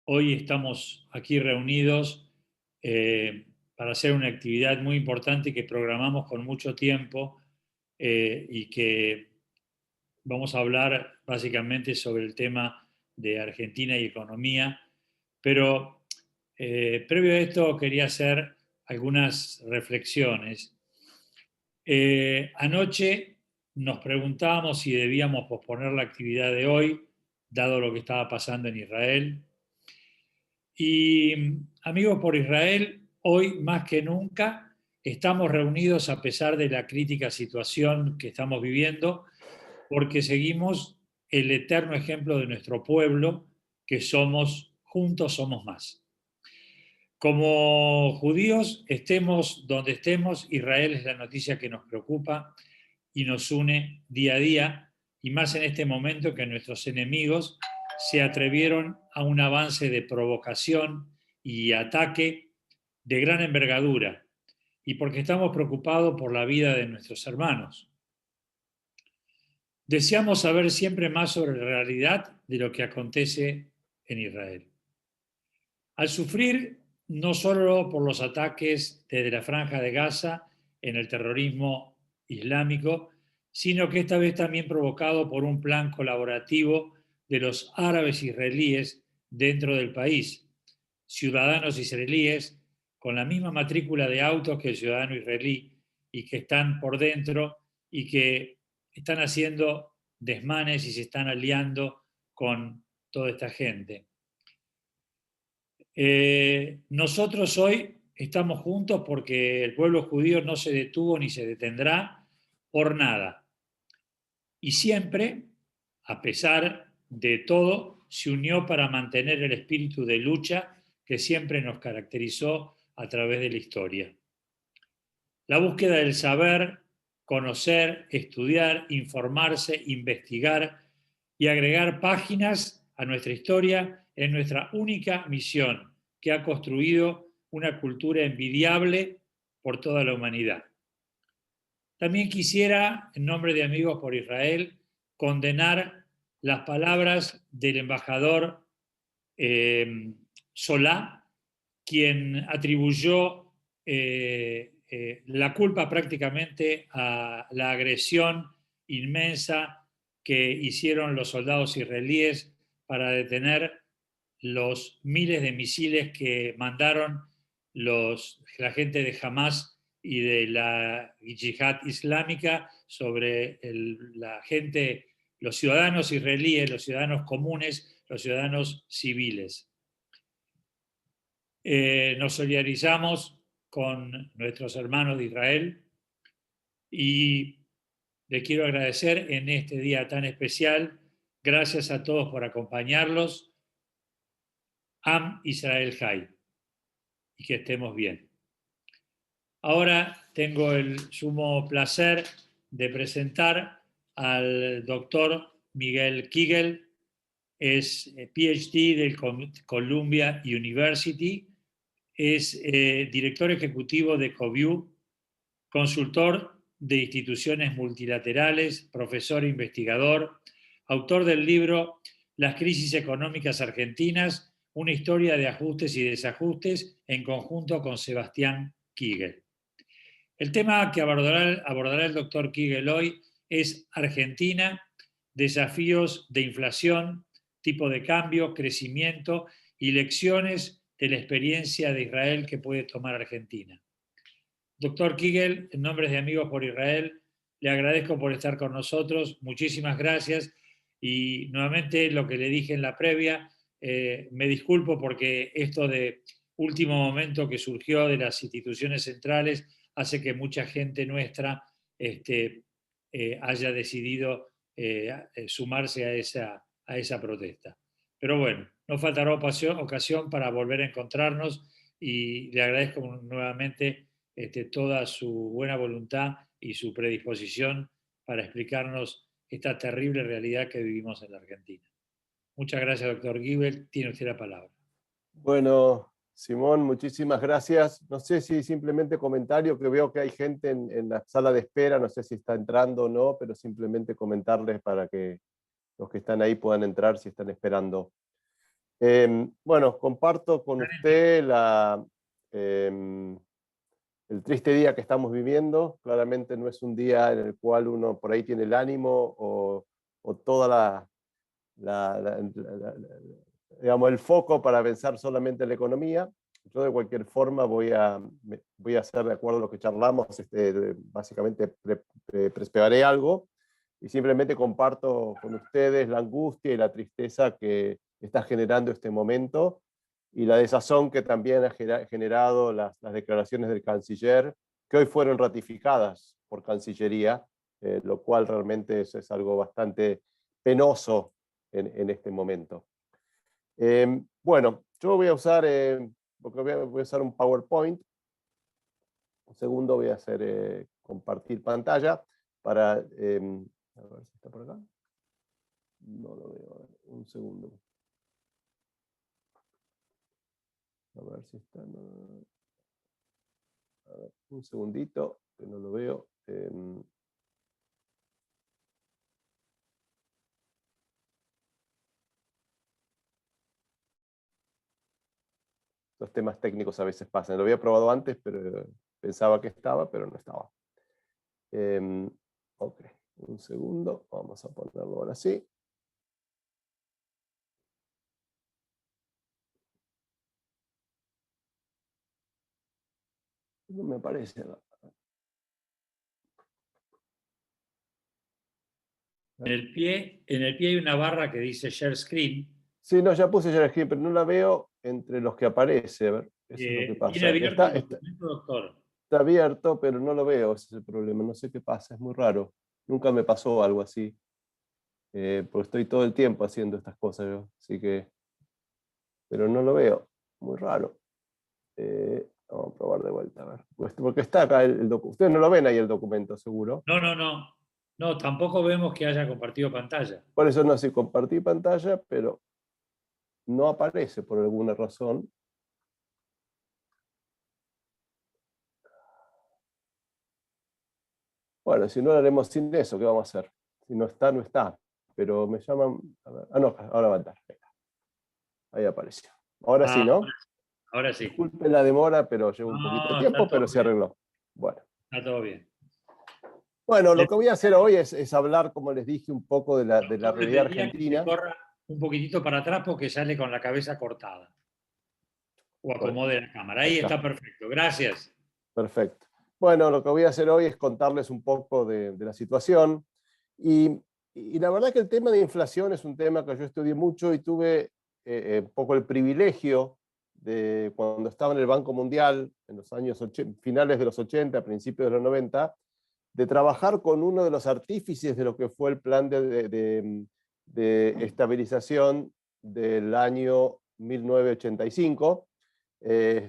Hoy estamos aquí reunidos para hacer una actividad muy importante que programamos con mucho tiempo y que vamos a hablar básicamente sobre el tema de Argentina y economía. Pero previo a esto quería hacer algunas reflexiones. Anoche nos preguntábamos si debíamos posponer la actividad de hoy, dado lo que estaba pasando en Israel. Y amigos por Israel, hoy más que nunca estamos reunidos a pesar de la crítica situación que estamos viviendo, porque seguimos el eterno ejemplo de nuestro pueblo, que somos juntos, somos más. Como judíos, estemos donde estemos, Israel es la noticia que nos preocupa y nos une día a día, y más en este momento que nuestros enemigos se atrevieron a un avance de provocación y ataque de gran envergadura, y porque estamos preocupados por la vida de nuestros hermanos. Deseamos saber siempre más sobre la realidad de lo que acontece en Israel. Al sufrir no solo por los ataques desde la Franja de Gaza en el terrorismo islámico, sino que esta vez también provocado por un plan colaborativo de los árabes israelíes dentro del país, ciudadanos israelíes con la misma matrícula de autos que el ciudadano israelí y que están por dentro y que están haciendo desmanes y se están aliando con toda esta gente. Nosotros hoy estamos juntos porque el pueblo judío no se detuvo ni se detendrá por nada. Y siempre, a pesar de todo, se unió para mantener el espíritu de lucha que siempre nos caracterizó a través de la historia. La búsqueda del saber, conocer, estudiar, informarse, investigar y agregar páginas a nuestra historia es nuestra única misión, que ha construido una cultura envidiable por toda la humanidad. También quisiera, en nombre de Amigos por Israel, condenar las palabras del embajador Solá, quien atribuyó la culpa prácticamente a la agresión inmensa que hicieron los soldados israelíes para detener los miles de misiles que mandaron la gente de Hamas y de la yihad islámica sobre la gente, los ciudadanos israelíes, los ciudadanos comunes, los ciudadanos civiles. Nos solidarizamos con nuestros hermanos de Israel y les quiero agradecer en este día tan especial. Gracias a todos por acompañarlos. Am Israel Jai, y que estemos bien. Ahora tengo el sumo placer de presentar al doctor Miguel Kigel. Es PhD del Columbia University, es director ejecutivo de CoView, consultor de instituciones multilaterales, profesor e investigador, autor del libro Las crisis económicas argentinas, una historia de ajustes y desajustes, en conjunto con Sebastián Kigel. El tema que abordará el doctor Kigel hoy es Argentina, desafíos de inflación, tipo de cambio, crecimiento y lecciones de la experiencia de Israel que puede tomar Argentina. Doctor Kigel, en nombre de Amigos por Israel, le agradezco por estar con nosotros. Muchísimas gracias. Y nuevamente lo que le dije en la previa, me disculpo porque esto de último momento que surgió de las instituciones centrales hace que mucha gente nuestra haya decidido sumarse a esa protesta. Pero bueno, no faltará ocasión para volver a encontrarnos y le agradezco nuevamente toda su buena voluntad y su predisposición para explicarnos esta terrible realidad que vivimos en la Argentina. Muchas gracias, doctor Kigel. Tiene usted la palabra. Bueno, Simón, muchísimas gracias. No sé si simplemente comentario, que veo que hay gente en la sala de espera, no sé si está entrando o no, pero simplemente comentarles para que los que están ahí puedan entrar si están esperando. Bueno, comparto con usted el triste día que estamos viviendo. Claramente no es un día en el cual uno por ahí tiene el ánimo o toda digamos, el foco para pensar solamente en la economía. Yo de cualquier forma voy a hacer de acuerdo a lo que charlamos, básicamente preparé algo y simplemente comparto con ustedes la angustia y la tristeza que está generando este momento y la desazón que también ha generado las declaraciones del canciller, que hoy fueron ratificadas por Cancillería, lo cual realmente es algo bastante penoso en este momento. Bueno, yo voy a usar, porque voy a usar un PowerPoint. Un segundo voy a hacer compartir pantalla para, a ver si está por acá. No lo veo, a ver, un segundo. A ver si está. No. A ver, un segundito, que no lo veo. Los temas técnicos a veces pasan. Lo había probado antes, pero pensaba que estaba, pero no estaba. Ok, un segundo. Vamos a ponerlo ahora sí. No me aparece. En el pie hay una barra que dice Share Screen. Sí, no, ya puse share screen, pero no la veo entre los que aparece. A ver, eso es lo que Tiene pasa. abierto el documento, doctor. Está abierto, pero no lo veo, ese es el problema. No sé qué pasa, es muy raro. Nunca me pasó algo así. Porque estoy todo el tiempo haciendo estas cosas yo, así que... Pero no lo veo, muy raro. Vamos a probar de vuelta, a ver. Porque está acá el documento. Ustedes no lo ven ahí el documento, seguro. No, no, no. No, tampoco vemos que haya compartido pantalla. Por eso no sé, compartí pantalla, pero no aparece por alguna razón. Bueno, si no lo haremos sin eso, ¿qué vamos a hacer? Si no está, no está. Pero me llaman... A ver, no, ahora va a entrar. Ahí apareció. Ahora sí, ¿no? Ahora sí. Disculpen la demora, pero lleva un poquito de No, tiempo, pero se arregló. Bueno. Está todo bien. Bueno, lo que voy a hacer hoy es hablar, como les dije, un poco de la realidad argentina. Que corra un poquitito para atrás porque sale con la cabeza cortada. O acomode la cámara. Ahí está perfecto. Gracias. Perfecto. Bueno, lo que voy a hacer hoy es contarles un poco de la situación. Y la verdad que el tema de inflación es un tema que yo estudié mucho y tuve un poco el privilegio de, cuando estaba en el Banco Mundial, en los años finales de los 80, principios de los 90, de trabajar con uno de los artífices de lo que fue el plan de estabilización del año 1985.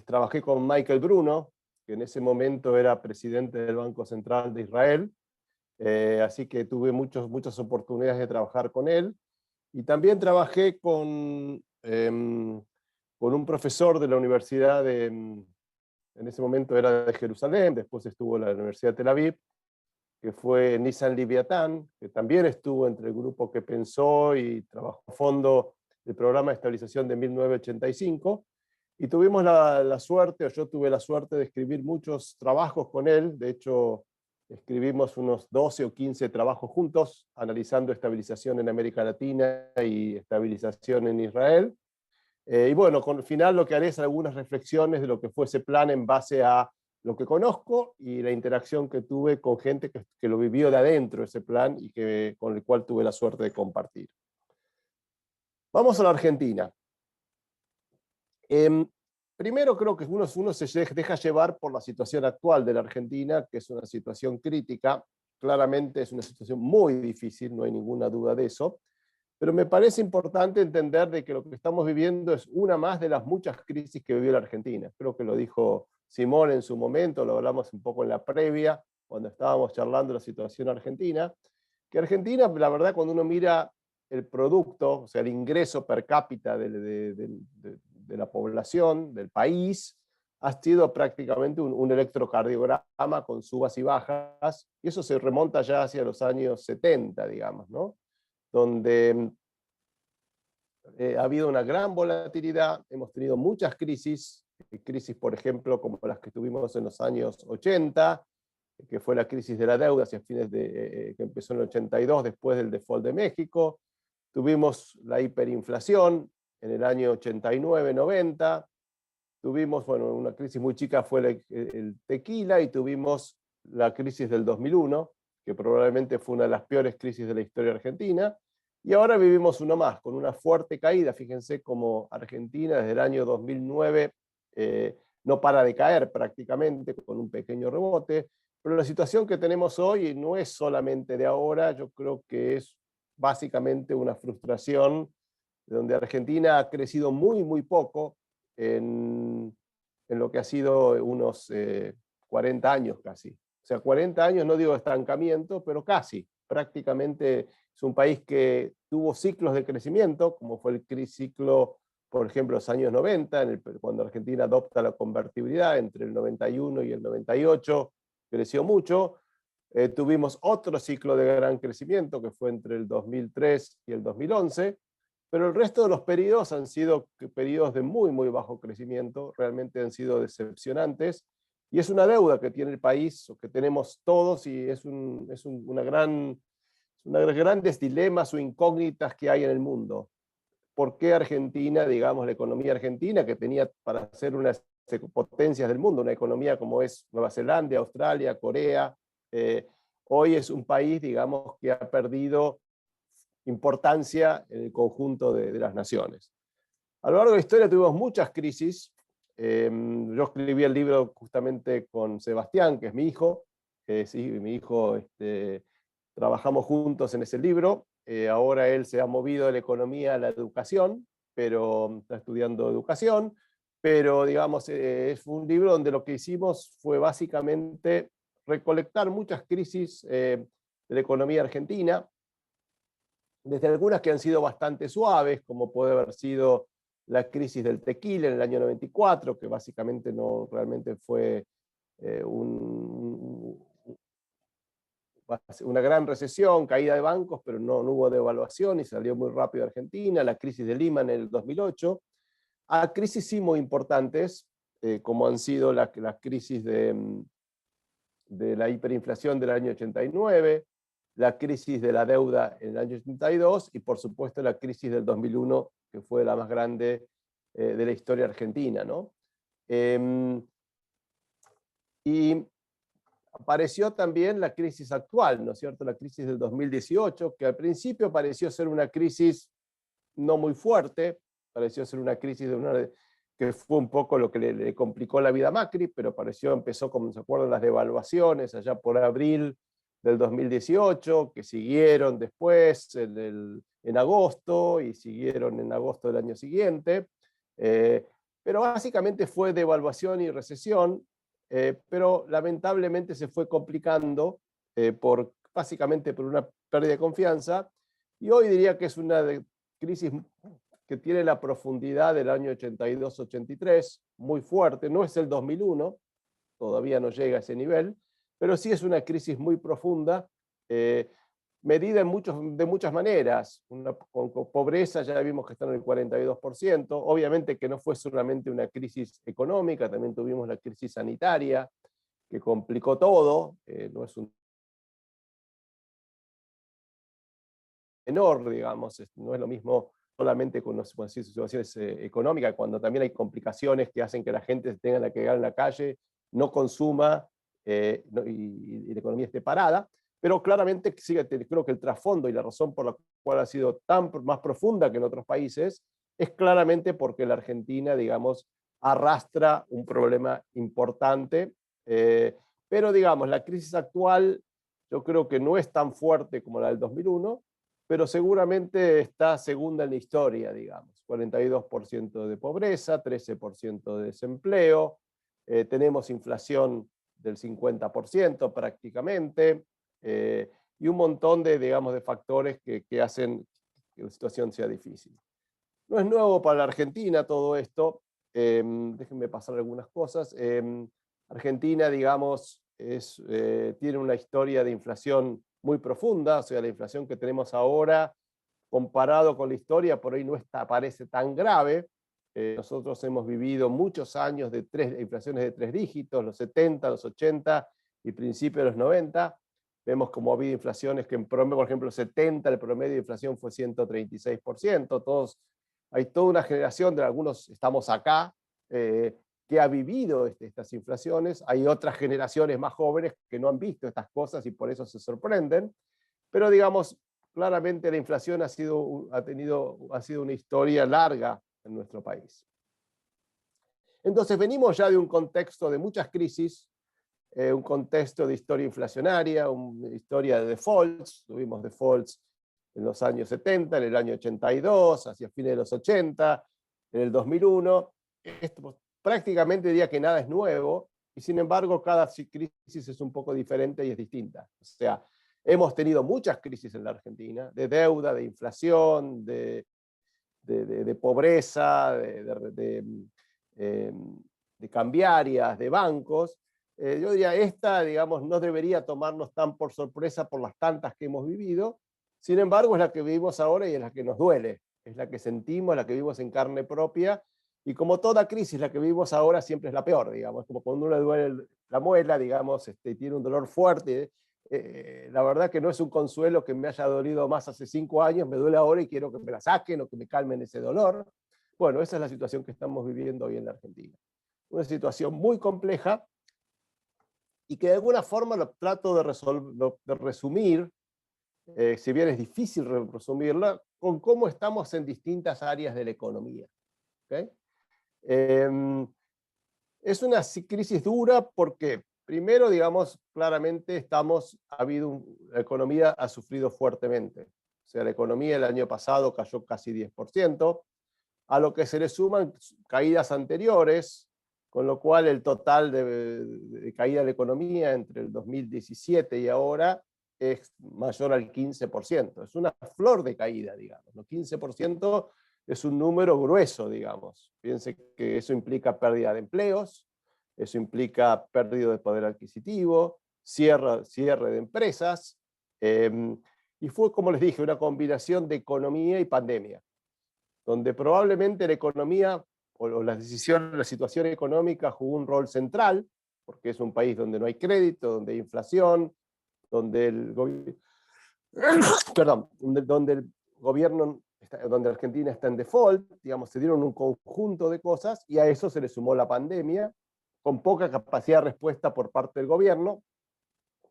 Trabajé con Michael Bruno, que en ese momento era presidente del Banco Central de Israel, así que tuve muchas oportunidades de trabajar con él. Y también trabajé con un profesor de la universidad en ese momento era de Jerusalén, después estuvo en la Universidad de Tel Aviv, que fue Nissan Liviatán, que también estuvo entre el grupo que pensó y trabajó a fondo el programa de estabilización de 1985. Y tuvimos la suerte, o yo tuve la suerte de escribir muchos trabajos con él. De hecho, escribimos unos 12 o 15 trabajos juntos, analizando estabilización en América Latina y estabilización en Israel. Y bueno, con el final lo que haré es algunas reflexiones de lo que fue ese plan en base a lo que conozco y la interacción que tuve con gente que lo vivió de adentro ese plan y con el cual tuve la suerte de compartir. Vamos a la Argentina. Primero creo que uno se deja llevar por la situación actual de la Argentina, que es una situación crítica. Claramente es una situación muy difícil, no hay ninguna duda de eso. Pero me parece importante entender de que lo que estamos viviendo es una más de las muchas crisis que vivió la Argentina. Creo que lo dijo Simón en su momento, lo hablamos un poco en la previa, cuando estábamos charlando la situación argentina, que Argentina, la verdad, cuando uno mira el producto, o sea, el ingreso per cápita de la población, del país, ha sido prácticamente un electrocardiograma con subas y bajas, y eso se remonta ya hacia los años 70, digamos, ¿no? Donde ha habido una gran volatilidad, hemos tenido muchas crisis, por ejemplo, como las que tuvimos en los años 80, que fue la crisis de la deuda hacia fines de, que empezó en el 82 después del default de México. Tuvimos la hiperinflación en el año 89-90. Tuvimos, bueno, una crisis muy chica fue el tequila, y tuvimos la crisis del 2001, que probablemente fue una de las peores crisis de la historia argentina. Y ahora vivimos uno más, con una fuerte caída. Fíjense cómo Argentina desde el año 2009 no para de caer prácticamente, con un pequeño rebote. Pero la situación que tenemos hoy no es solamente de ahora, yo creo que es básicamente una frustración, donde Argentina ha crecido muy, muy poco en lo que ha sido unos 40 años casi. O sea, 40 años, no digo estancamiento, pero casi. Prácticamente es un país que tuvo ciclos de crecimiento, como fue el ciclo, por ejemplo, los años 90, cuando Argentina adopta la convertibilidad, entre el 91 y el 98, creció mucho. Tuvimos otro ciclo de gran crecimiento, que fue entre el 2003 y el 2011, pero el resto de los periodos han sido periodos de muy, muy bajo crecimiento, realmente han sido decepcionantes, y es una deuda que tiene el país, o que tenemos todos, y es una grandes dilemas o incógnitas que hay en el mundo. ¿Por qué Argentina, digamos, la economía argentina, que tenía para ser una de las potencias del mundo, una economía como es Nueva Zelanda, Australia, Corea, hoy es un país, digamos, que ha perdido importancia en el conjunto de las naciones? A lo largo de la historia tuvimos muchas crisis. Yo escribí el libro justamente con Sebastián, que es mi hijo. Sí, mi hijo, trabajamos juntos en ese libro. Ahora él se ha movido de la economía a la educación, pero está estudiando educación. Pero, digamos, es un libro donde lo que hicimos fue básicamente recolectar muchas crisis de la economía argentina, desde algunas que han sido bastante suaves, como puede haber sido la crisis del tequila en el año 94, que básicamente no realmente fue una gran recesión, caída de bancos, pero no hubo devaluación y salió muy rápido Argentina. La crisis de Lima en el 2008, a crisis sí muy importantes, como han sido las crisis de la hiperinflación del año 89, la crisis de la deuda en el año 82, y por supuesto la crisis del 2001, que fue la más grande de la historia argentina, ¿no? Y apareció también la crisis actual, ¿no es cierto? La crisis del 2018, que al principio pareció ser una crisis no muy fuerte, pareció ser una crisis que fue un poco lo que le complicó la vida a Macri, pero empezó, como se acuerdan, las devaluaciones allá por abril del 2018, que siguieron después en agosto, y siguieron en agosto del año siguiente. Pero básicamente fue devaluación y recesión, pero lamentablemente se fue complicando básicamente por una pérdida de confianza, y hoy diría que es una crisis que tiene la profundidad del año 82-83, muy fuerte. No es el 2001, todavía no llega a ese nivel, pero sí es una crisis muy profunda, medida de muchas maneras. Con pobreza ya vimos que está en el 42%, obviamente que no fue solamente una crisis económica, también tuvimos la crisis sanitaria, que complicó todo, no es un menor, digamos, no es lo mismo solamente con situaciones económicas, cuando también hay complicaciones que hacen que la gente se tenga que quedar en la calle, no consuma, y la economía esté parada. Pero claramente creo que el trasfondo y la razón por la cual ha sido tan más profunda que en otros países es claramente porque la Argentina, digamos, arrastra un problema importante, pero digamos, la crisis actual yo creo que no es tan fuerte como la del 2001, pero seguramente está segunda en la historia, digamos. 42% de pobreza, 13% de desempleo, tenemos inflación del 50% prácticamente, y un montón digamos, de factores que hacen que la situación sea difícil. No es nuevo para la Argentina todo esto. Déjenme pasar algunas cosas. Argentina, digamos, tiene una historia de inflación muy profunda, o sea, la inflación que tenemos ahora comparado con la historia, por ahí no parece tan grave. Nosotros hemos vivido muchos años de inflaciones de 3 dígitos, los 70, los 80 y principios de los 90. Vemos como ha habido inflaciones que en promedio, por ejemplo, 70, el promedio de inflación fue 136%. Hay toda una generación, de algunos estamos acá, que ha vivido estas inflaciones. Hay otras generaciones más jóvenes que no han visto estas cosas y por eso se sorprenden. Pero digamos, claramente la inflación ha sido una historia larga en nuestro país. Entonces venimos ya de un contexto de muchas crisis, un contexto de historia inflacionaria, una historia de defaults. Tuvimos defaults en los años 70, en el año 82, hacia fines de los 80, en el 2001. Esto prácticamente diría que nada es nuevo, y sin embargo cada crisis es un poco diferente y es distinta. O sea, hemos tenido muchas crisis en la Argentina, de deuda, de inflación, de pobreza, de cambiarias, de bancos. Yo diría, esta, digamos, no debería tomarnos tan por sorpresa por las tantas que hemos vivido. Sin embargo, es la que vivimos ahora y es la que nos duele. Es la que sentimos, la que vivimos en carne propia. Y como toda crisis, la que vivimos ahora siempre es la peor, digamos. Como cuando uno le duele la muela, digamos, tiene un dolor fuerte. La verdad que no es un consuelo que me haya dolido más hace 5 años, me duele ahora y quiero que me la saquen o que me calmen ese dolor. Bueno, esa es la situación que estamos viviendo hoy en la Argentina. Una situación muy compleja y que de alguna forma lo trato de resumir, si bien es difícil resumirla, con cómo estamos en distintas áreas de la economía. ¿Okay? Es una crisis dura porque, primero, digamos, claramente la economía ha sufrido fuertemente. O sea, la economía el año pasado cayó casi 10%, a lo que se le suman caídas anteriores, con lo cual el total de caída de la economía entre el 2017 y ahora es mayor al 15%. Es una flor de caída, digamos. ¿No? 15% es un número grueso, digamos. Piense que eso implica pérdida de empleos, eso implica pérdida de poder adquisitivo, cierre de empresas, y fue, como les dije, una combinación de economía y pandemia, donde probablemente la economía o la situación económica jugó un rol central, porque es un país donde no hay crédito, donde hay inflación, donde donde Argentina está en default, digamos, se dieron un conjunto de cosas y a eso se le sumó la pandemia, con poca capacidad de respuesta por parte del gobierno,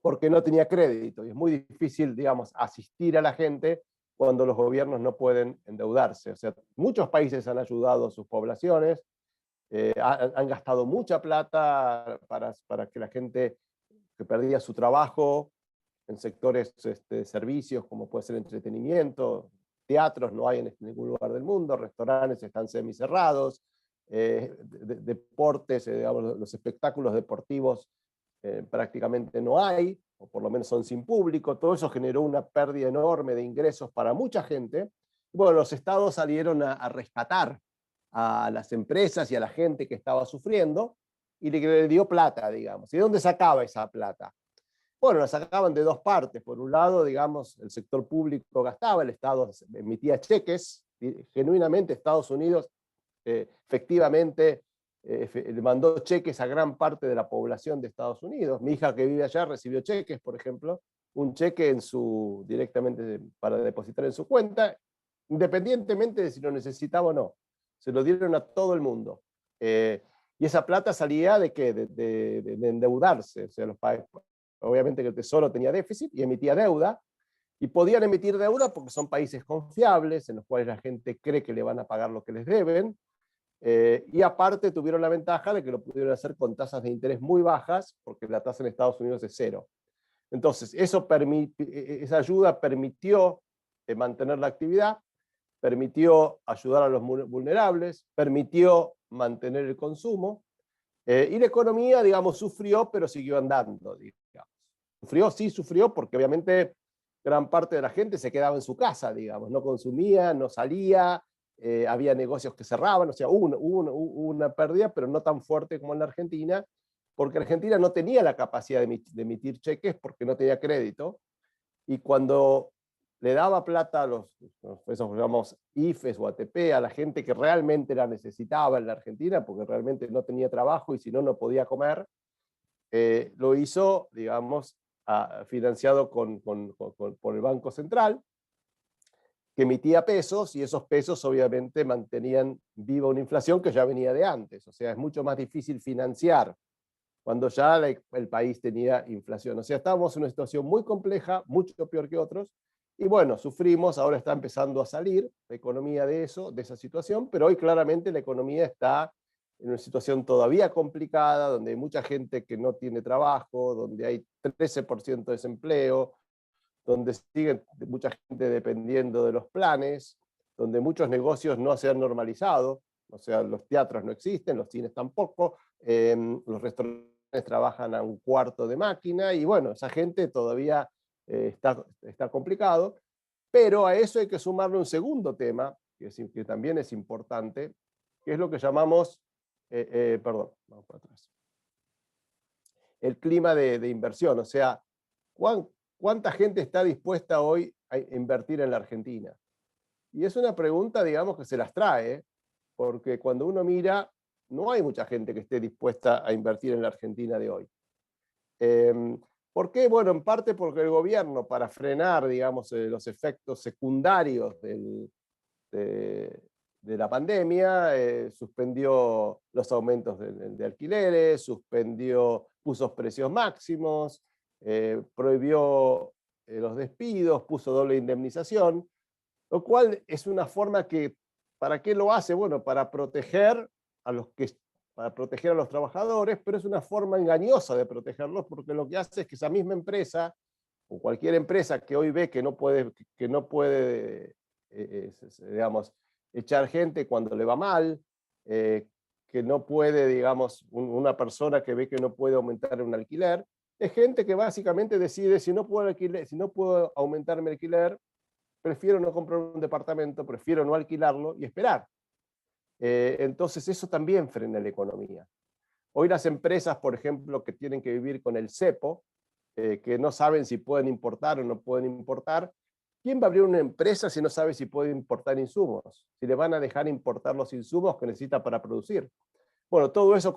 porque no tenía crédito, y es muy difícil, digamos, asistir a la gente cuando los gobiernos no pueden endeudarse. O sea, muchos países han ayudado a sus poblaciones, han gastado mucha plata para que la gente que perdía su trabajo en sectores de servicios, como puede ser entretenimiento, teatros no hay en ningún lugar del mundo, restaurantes están semicerrados, deportes, digamos, los espectáculos deportivos prácticamente no hay, o por lo menos son sin público. Todo eso generó una pérdida enorme de ingresos para mucha gente. Bueno, los estados salieron a rescatar a las empresas y a la gente que estaba sufriendo y le dio plata, digamos. ¿Y de dónde sacaba esa plata? Bueno, la sacaban de dos partes. Por un lado, digamos, el sector público gastaba, el Estado emitía cheques, genuinamente Estados Unidos efectivamente le mandó cheques a gran parte de la población de Estados Unidos. Mi hija que vive allá recibió cheques, por ejemplo, un cheque directamente para depositar en su cuenta, independientemente de si lo necesitaba o no. Se lo dieron a todo el mundo. Y esa plata salía de ¿qué? De endeudarse. O sea, los países, obviamente que el Tesoro tenía déficit y emitía deuda, y podían emitir deuda porque son países confiables, en los cuales la gente cree que le van a pagar lo que les deben, y aparte tuvieron la ventaja de que lo pudieron hacer con tasas de interés muy bajas, porque la tasa en Estados Unidos es 0. Entonces, esa ayuda permitió mantener la actividad, permitió ayudar a los vulnerables, permitió mantener el consumo, y la economía, digamos, sufrió, pero siguió andando, digamos. Sufrió, porque obviamente gran parte de la gente se quedaba en su casa, digamos, no consumía, no salía, había negocios que cerraban, o sea, hubo una pérdida, pero no tan fuerte como en la Argentina, porque Argentina no tenía la capacidad de emitir cheques porque no tenía crédito, y cuando le daba plata a esos llamamos IFES o ATP, a la gente que realmente la necesitaba en la Argentina, porque realmente no tenía trabajo y si no, no podía comer. Lo hizo, digamos, financiado por el Banco Central, que emitía pesos, y esos pesos obviamente mantenían viva una inflación que ya venía de antes. O sea, es mucho más difícil financiar cuando ya el país tenía inflación. O sea, estábamos en una situación muy compleja, mucho peor que otros, y bueno, sufrimos, ahora está empezando a salir la economía de eso, de esa situación, pero hoy claramente la economía está en una situación todavía complicada, donde hay mucha gente que no tiene trabajo, donde hay 13% de desempleo, donde sigue mucha gente dependiendo de los planes, donde muchos negocios no se han normalizado, o sea, los teatros no existen, los cines tampoco, los restaurantes trabajan a un cuarto de máquina, y bueno, esa gente todavía está complicado, pero a eso hay que sumarle un segundo tema, que también es importante, que es lo que llamamos, perdón, vamos para atrás, el clima de inversión, o sea, ¿cuánta gente está dispuesta hoy a invertir en la Argentina? Y es una pregunta, digamos, que se las trae, porque cuando uno mira, no hay mucha gente que esté dispuesta a invertir en la Argentina de hoy. ¿Por qué? Bueno, en parte porque el gobierno, para frenar, digamos, los efectos secundarios de la pandemia, suspendió los aumentos de alquileres, puso precios máximos, prohibió los despidos, puso doble indemnización, lo cual es una forma que, ¿para qué lo hace? Bueno, a los que, para proteger a los trabajadores, pero es una forma engañosa de protegerlos, porque lo que hace es que esa misma empresa, o cualquier empresa que hoy ve que no puede digamos, echar gente cuando le va mal, que no puede, digamos, una persona que ve que no puede aumentar un alquiler, es gente que básicamente decide, si no puedo aumentar mi alquiler, prefiero no comprar un departamento, prefiero no alquilarlo y esperar. Entonces eso también frena la economía. Hoy las empresas, por ejemplo, que tienen que vivir con el cepo, que no saben si pueden importar o no pueden importar, ¿quién va a abrir una empresa si no sabe si puede importar insumos? Si le van a dejar importar los insumos que necesita para producir. Bueno, todo eso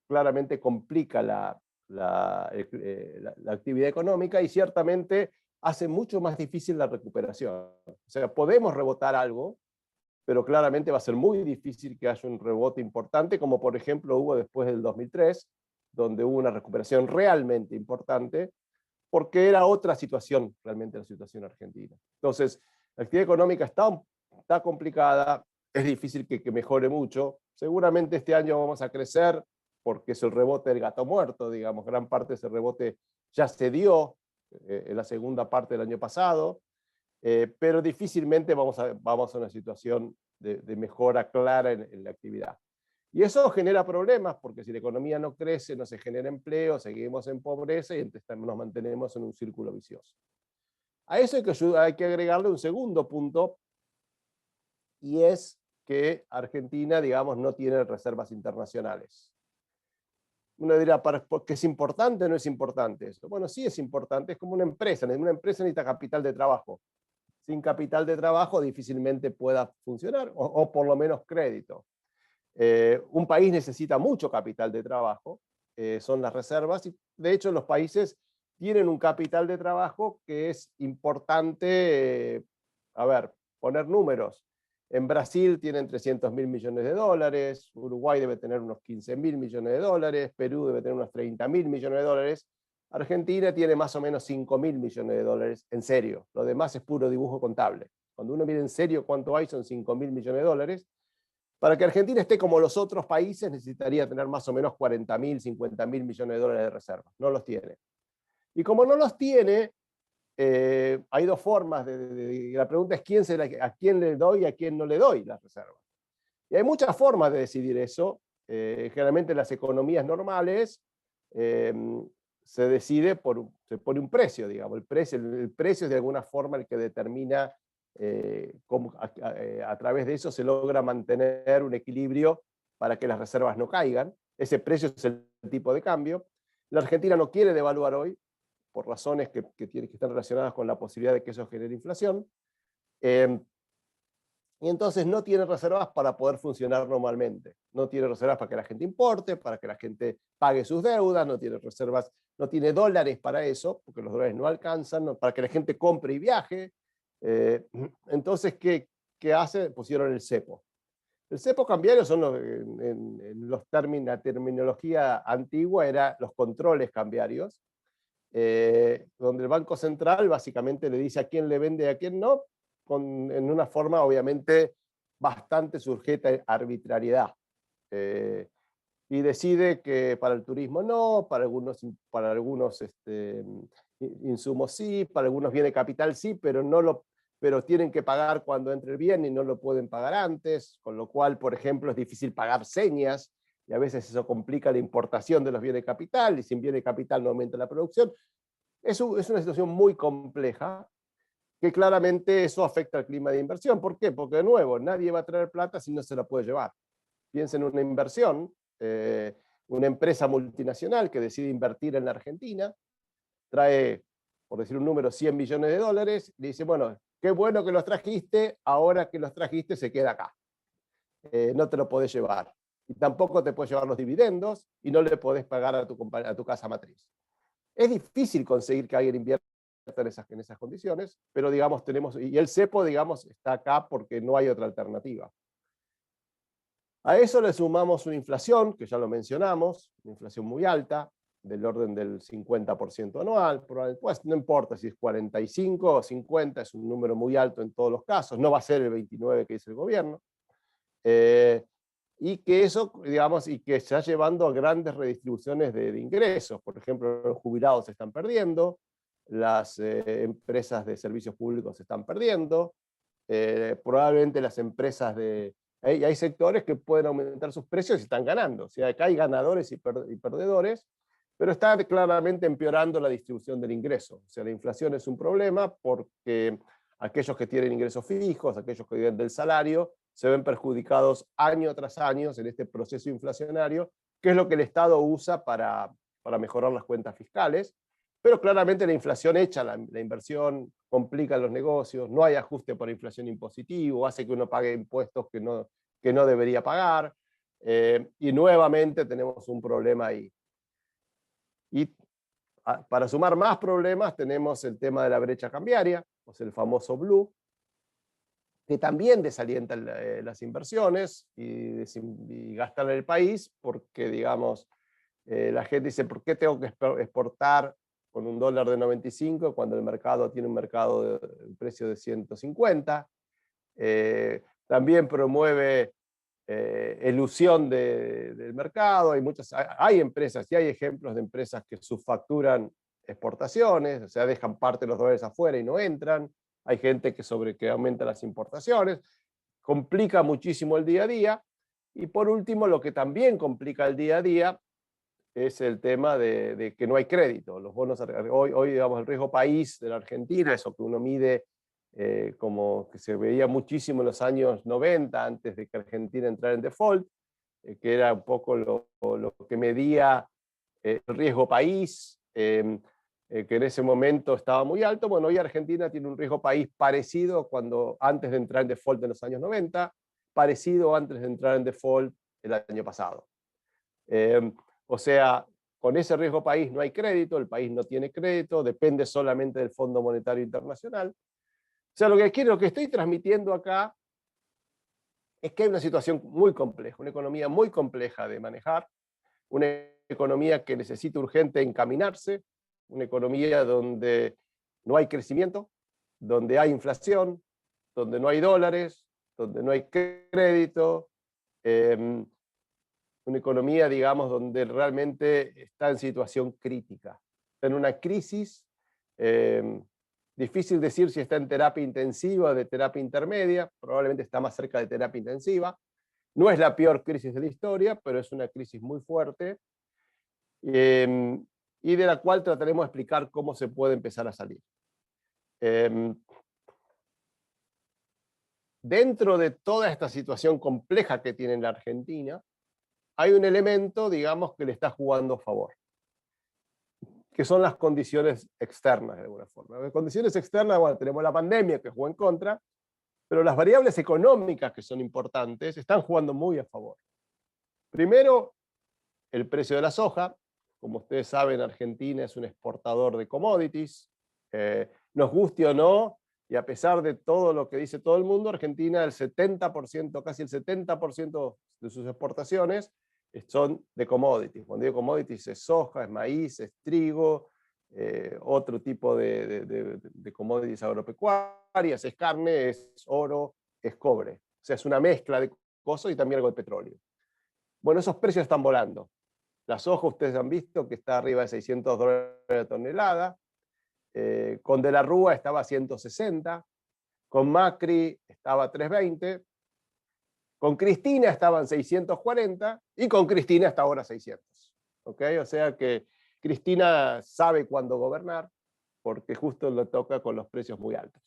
claramente complica la actividad económica y ciertamente hace mucho más difícil la recuperación. O sea, podemos rebotar algo, pero claramente va a ser muy difícil que haya un rebote importante, como por ejemplo hubo después del 2003, donde hubo una recuperación realmente importante, porque era otra situación, realmente la situación argentina. Entonces, la actividad económica está complicada, es difícil que mejore mucho. Seguramente este año vamos a crecer, porque es el rebote del gato muerto, digamos, gran parte de ese rebote ya se dio en la segunda parte del año pasado, pero difícilmente vamos a una situación de mejora clara en la actividad. Y eso genera problemas, porque si la economía no crece, no se genera empleo, seguimos en pobreza y entonces nos mantenemos en un círculo vicioso. A eso hay que agregarle un segundo punto, y es que Argentina, digamos, no tiene reservas internacionales. Uno dirá, ¿por qué es importante o no es importante eso? Bueno, sí es importante, es como una empresa necesita capital de trabajo. Sin capital de trabajo difícilmente pueda funcionar, o por lo menos crédito. Un país necesita mucho capital de trabajo, son las reservas, y de hecho los países tienen un capital de trabajo que es importante, poner números. En Brasil tienen 300.000 millones de dólares, Uruguay debe tener unos 15.000 millones de dólares, Perú debe tener unos 30.000 millones de dólares, Argentina tiene más o menos 5.000 millones de dólares, en serio, lo demás es puro dibujo contable. Cuando uno mira en serio cuánto hay, son 5.000 millones de dólares. Para que Argentina esté como los otros países, necesitaría tener más o menos 40.000, 50.000 millones de dólares de reservas. No los tiene. Y como no los tiene, hay dos formas. La pregunta es a quién le doy y a quién no le doy las reservas. Y hay muchas formas de decidir eso. Generalmente en las economías normales se decide se pone un precio, digamos. El precio es de alguna forma el que determina cómo a través de eso se logra mantener un equilibrio para que las reservas no caigan. Ese precio es el tipo de cambio. La Argentina no quiere devaluar hoy, por razones que están relacionadas con la posibilidad de que eso genere inflación. Y entonces no tiene reservas para poder funcionar normalmente. No tiene reservas para que la gente importe, para que la gente pague sus deudas, no tiene reservas, no tiene dólares para eso, porque los dólares no alcanzan, para que la gente compre y viaje. Entonces, ¿qué hace? Pusieron el cepo. El cepo cambiario son la terminología antigua era los controles cambiarios, donde el Banco Central básicamente le dice a quién le vende y a quién no, en una forma obviamente bastante sujeta a arbitrariedad. Y decide que para el turismo no, para algunos insumos sí, para algunos bienes de capital sí, pero tienen que pagar cuando entre el bien y no lo pueden pagar antes, con lo cual, por ejemplo, es difícil pagar señas, y a veces eso complica la importación de los bienes de capital, y sin bienes de capital no aumenta la producción. Es una situación muy compleja, que claramente eso afecta al clima de inversión. ¿Por qué? Porque de nuevo, nadie va a traer plata si no se la puede llevar. Piensen en una inversión, una empresa multinacional que decide invertir en la Argentina, trae, por decir un número, 100 millones de dólares, y dice, bueno, qué bueno que los trajiste, ahora que los trajiste se queda acá. No te lo podés llevar. Y tampoco te puedes llevar los dividendos y no le podés pagar a tu casa matriz. Es difícil conseguir que alguien invierta en esas condiciones, pero digamos y el cepo, digamos, está acá porque no hay otra alternativa. A eso le sumamos una inflación, que ya lo mencionamos, una inflación muy alta, del orden del 50% anual, pues no importa si es 45 o 50, es un número muy alto en todos los casos, no va a ser el 29 que dice el gobierno, y que eso, digamos, y que está llevando a grandes redistribuciones de ingresos. Por ejemplo, los jubilados se están perdiendo, las empresas de servicios públicos se están perdiendo, probablemente las empresas hay sectores que pueden aumentar sus precios y están ganando. O sea, acá hay ganadores y perdedores, pero está claramente empeorando la distribución del ingreso. O sea, la inflación es un problema porque aquellos que tienen ingresos fijos, aquellos que viven del salario, se ven perjudicados año tras año en este proceso inflacionario, que es lo que el Estado usa para mejorar las cuentas fiscales. Pero claramente la inflación echa la inversión, complica los negocios, no hay ajuste por inflación impositivo, hace que uno pague impuestos que no debería pagar, y nuevamente tenemos un problema ahí. Y para sumar más problemas tenemos el tema de la brecha cambiaria, o sea, el famoso blue, que también desalienta las inversiones y gastan en el país, porque digamos, la gente dice, ¿por qué tengo que exportar con un dólar de 95 cuando el mercado tiene un precio de 150? También promueve elusión del mercado. Hay empresas y hay ejemplos de empresas que subfacturan exportaciones, o sea, dejan parte de los dólares afuera y no entran. Hay gente que aumenta las importaciones, complica muchísimo el día a día. Y por último, lo que también complica el día a día es el tema de que no hay crédito. Los bonos, hoy digamos, el riesgo país de la Argentina, eso que uno mide como que se veía muchísimo en los años 90, antes de que Argentina entrara en default, que era un poco lo que medía el riesgo país, que en ese momento estaba muy alto. Bueno, hoy Argentina tiene un riesgo país parecido antes de entrar en default en los años 90, parecido antes de entrar en default el año pasado. O sea, con ese riesgo país no hay crédito, el país no tiene crédito, depende solamente del Fondo Monetario Internacional. O sea, lo que estoy transmitiendo acá es que hay una situación muy compleja, una economía muy compleja de manejar, una economía que necesita urgente encaminarse, una economía donde no hay crecimiento, donde hay inflación, donde no hay dólares, donde no hay crédito, una economía, digamos, donde realmente está en situación crítica, está en una crisis. Difícil decir si está en terapia intensiva o de terapia intermedia, probablemente está más cerca de terapia intensiva. No es la peor crisis de la historia, pero es una crisis muy fuerte, y de la cual trataremos de explicar cómo se puede empezar a salir. Dentro de toda esta situación compleja que tiene la Argentina, hay un elemento, digamos, que le está jugando a favor, que son las condiciones externas de alguna forma. Las condiciones externas, bueno, tenemos la pandemia que jugó en contra, pero las variables económicas que son importantes están jugando muy a favor. Primero, el precio de la soja. Como ustedes saben, Argentina es un exportador de commodities. Nos guste o no, y a pesar de todo lo que dice todo el mundo, Argentina, el 70%, casi el 70% de sus exportaciones son de commodities. Cuando digo commodities es soja, es maíz, es trigo, otro tipo de commodities agropecuarias, es carne, es oro, es cobre. O sea, es una mezcla de cosas y también algo de petróleo. Bueno, esos precios están volando. La soja, ustedes han visto que está arriba de $600 la tonelada. Con De la Rúa estaba a 160. Con Macri estaba a 320. Con Cristina estaban 640. Y con Cristina hasta ahora 600. ¿Okay? O sea que Cristina sabe cuándo gobernar, porque justo le toca con los precios muy altos.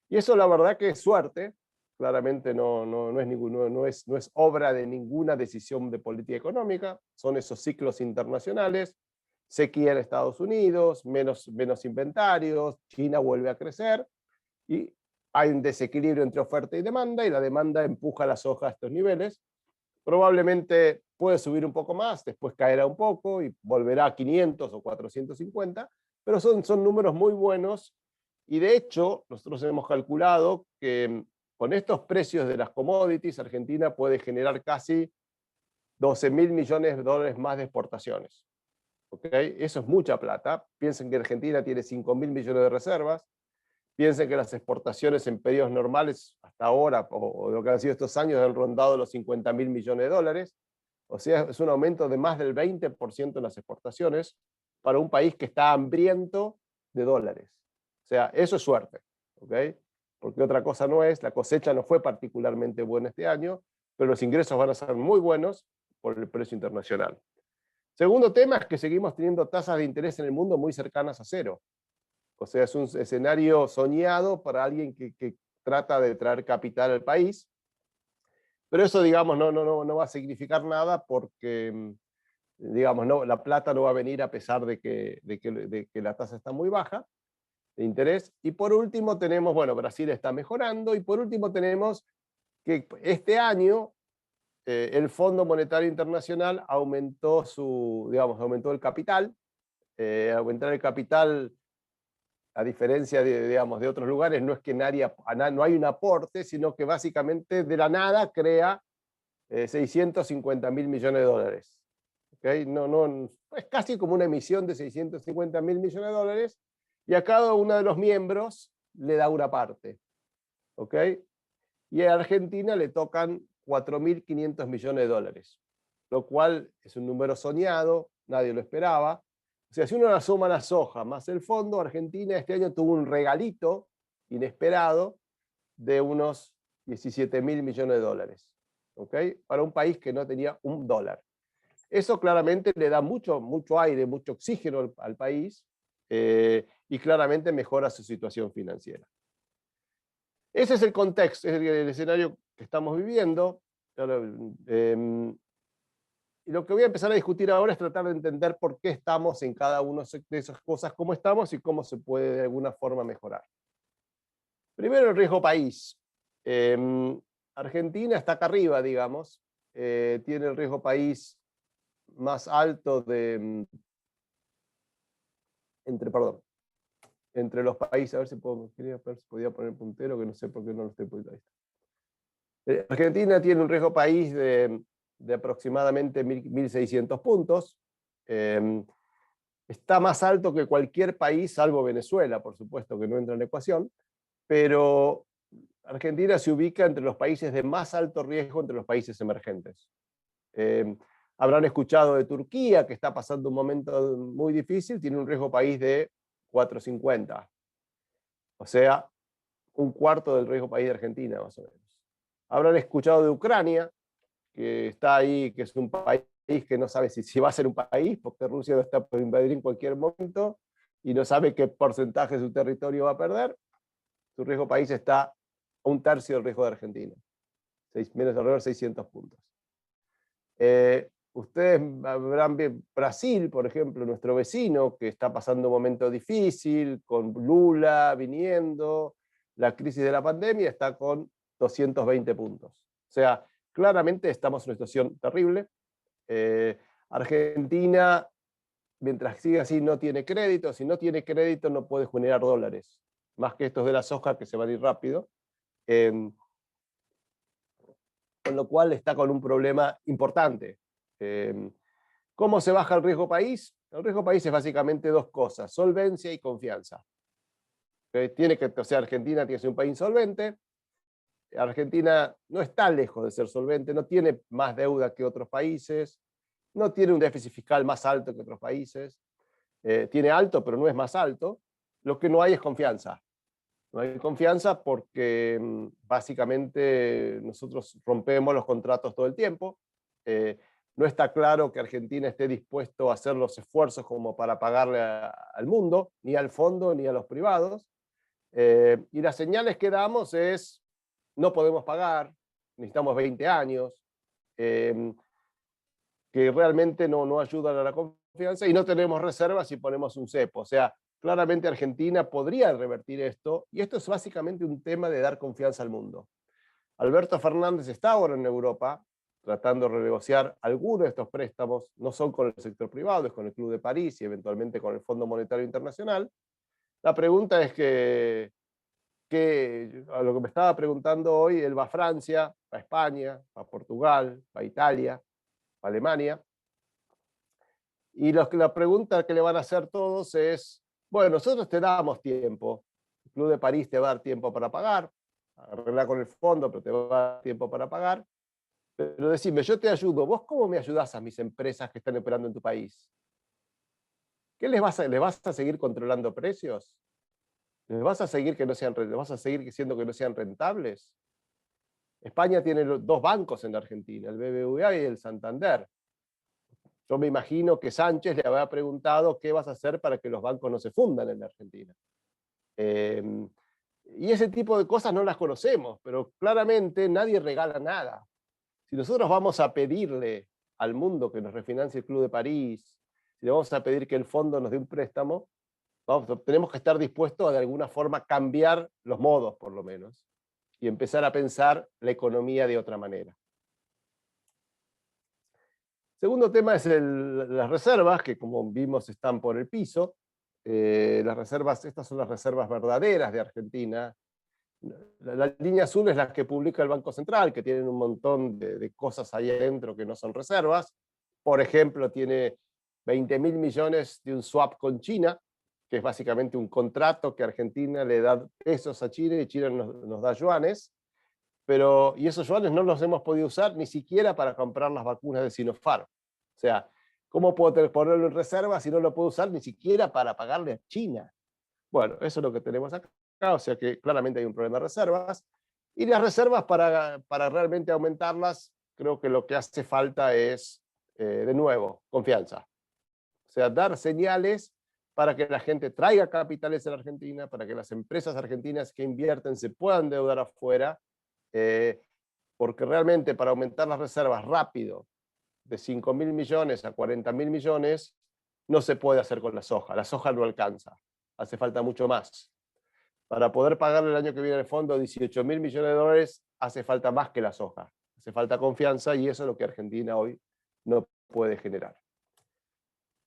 Y eso la verdad que es suerte. Claramente no es obra de ninguna decisión de política económica, son esos ciclos internacionales, sequía en Estados Unidos, menos inventarios, China vuelve a crecer, y hay un desequilibrio entre oferta y demanda la demanda empuja la soja a estos niveles. Probablemente puede subir un poco más, después caerá un poco y volverá a 500 o 450, pero son números muy buenos. Y de hecho, nosotros hemos calculado que con estos precios de las commodities, Argentina puede generar casi 12.000 millones de dólares más de exportaciones. ¿Okay? Eso es mucha plata. Piensen que Argentina tiene 5.000 millones de reservas. Piensen que las exportaciones en periodos normales hasta ahora, o lo que han sido estos años, han rondado los 50.000 millones de dólares. O sea, es un aumento de más del 20% en las exportaciones para un país que está hambriento de dólares. O sea, eso es suerte, ¿okay? Porque otra cosa no es, la cosecha no fue particularmente buena este año, pero los ingresos van a ser muy buenos por el precio internacional. Segundo tema es que seguimos teniendo tasas de interés en el mundo muy cercanas a cero. O sea, es un escenario soñado para alguien que trata de traer capital al país. Pero eso, digamos, no va a significar nada porque, digamos, la plata no va a venir a pesar de que la tasa está muy baja de interés. Y por último tenemos, bueno, Brasil está mejorando, y por último tenemos que este año el Fondo Monetario Internacional aumentó aumentó el capital. Aumentar el capital, a diferencia digamos, de otros lugares, no es que no hay un aporte, sino que básicamente de la nada crea 650.000 millones de dólares. ¿Okay? Es casi como una emisión de 650.000 millones de dólares, y a cada uno de los miembros le da una parte. ¿Okay? Y a Argentina le tocan 4.500 millones de dólares, lo cual es un número soñado, nadie lo esperaba. O sea, si uno la suma la soja más el fondo, Argentina este año tuvo un regalito inesperado de unos 17.000 millones de dólares. ¿Okay? Para un país que no tenía un dólar. Eso claramente le da mucho aire, mucho oxígeno al país, y claramente mejora su situación financiera. Ese es el contexto, es el escenario que estamos viviendo. Y lo que voy a empezar a discutir ahora es tratar de entender por qué estamos en cada una de esas cosas, cómo estamos y cómo se puede de alguna forma mejorar. Primero, el riesgo país. Argentina está acá arriba, digamos. Tiene el riesgo país más alto entre los países. A ver si podía poner puntero, que no sé por qué no lo estoy poniendo ahí. Argentina tiene un riesgo país de aproximadamente 1.600 puntos. Está más alto que cualquier país, salvo Venezuela, por supuesto, que no entra en la ecuación, pero Argentina se ubica entre los países de más alto riesgo entre los países emergentes. Habrán escuchado de Turquía, que está pasando un momento muy difícil, tiene un riesgo país de 450. O sea, un cuarto del riesgo país de Argentina, más o menos. Habrán escuchado de Ucrania, que está ahí, que es un país que no sabe si va a ser un país, porque Rusia lo está por invadir en cualquier momento, y no sabe qué porcentaje de su territorio va a perder. Su riesgo país está a un tercio del riesgo de Argentina, menos alrededor de 600 puntos. Ustedes habrán visto Brasil, por ejemplo, nuestro vecino, que está pasando un momento difícil, con Lula viniendo, la crisis de la pandemia, está con 220 puntos. O sea, claramente estamos en una situación terrible. Argentina, mientras siga así, no tiene crédito. Si no tiene crédito, no puede generar dólares, más que estos de la soja que se van a ir rápido. Con lo cual está con un problema importante. ¿Cómo se baja el riesgo país? El riesgo país es básicamente dos cosas: solvencia y confianza. O sea, Argentina tiene que ser un país solvente. Argentina no está lejos de ser solvente, no tiene más deuda que otros países, no tiene un déficit fiscal más alto que otros países, tiene alto, pero no es más alto. Lo que no hay es confianza. No hay confianza porque básicamente nosotros rompemos los contratos todo el tiempo. No está claro que Argentina esté dispuesto a hacer los esfuerzos como para pagarle al mundo, ni al fondo, ni a los privados. Y las señales que damos es: no podemos pagar, necesitamos 20 años, que realmente no ayudan a la confianza, y no tenemos reservas y ponemos un cepo. O sea, claramente Argentina podría revertir esto, y esto es básicamente un tema de dar confianza al mundo. Alberto Fernández está ahora en Europa tratando de renegociar algunos de estos préstamos. No son con el sector privado, es con el Club de París y eventualmente con el Fondo Monetario Internacional. La pregunta es a lo que me estaba preguntando hoy, él va a Francia, va a España, va a Portugal, va a Italia, va a Alemania, y la pregunta que le van a hacer todos es: bueno, nosotros te damos tiempo, el Club de París te va a dar tiempo para pagar, arreglar con el fondo, pero te va a dar tiempo para pagar, pero decime, yo te ayudo, ¿vos cómo me ayudás a mis empresas que están operando en tu país? ¿Qué les vas a seguir controlando precios? ¿Les vas a seguir les vas a seguir diciendo que no sean rentables? España tiene dos bancos en la Argentina, el BBVA y el Santander. Yo me imagino que Sánchez le había preguntado qué vas a hacer para que los bancos no se fundan en la Argentina. Y ese tipo de cosas no las conocemos, pero claramente nadie regala nada. Si nosotros vamos a pedirle al mundo que nos refinancie el Club de París, si le vamos a pedir que el fondo nos dé un préstamo, tenemos que estar dispuestos a de alguna forma cambiar los modos, por lo menos, y empezar a pensar la economía de otra manera. Segundo tema es las reservas, que como vimos están por el piso. Las reservas, estas son las reservas verdaderas de Argentina. La línea azul es la que publica el Banco Central, que tienen un montón de cosas ahí adentro que no son reservas. Por ejemplo, tiene 20.000 millones de un swap con China, que es básicamente un contrato que Argentina le da pesos a China y China nos da yuanes. Y esos yuanes no los hemos podido usar ni siquiera para comprar las vacunas de Sinopharm. O sea, ¿cómo puedo ponerlo en reserva si no lo puedo usar ni siquiera para pagarle a China? Bueno, eso es lo que tenemos acá, o sea que claramente hay un problema de reservas. Y las reservas, para realmente aumentarlas, creo que lo que hace falta es, de nuevo, confianza. O sea, dar señales para que la gente traiga capitales a la Argentina, para que las empresas argentinas que invierten se puedan endeudar afuera, porque realmente para aumentar las reservas rápido, de 5.000 millones a 40.000 millones, no se puede hacer con la soja no alcanza, hace falta mucho más. Para poder pagarle el año que viene al fondo 18.000 millones de dólares, hace falta más que la soja, hace falta confianza, y eso es lo que Argentina hoy no puede generar.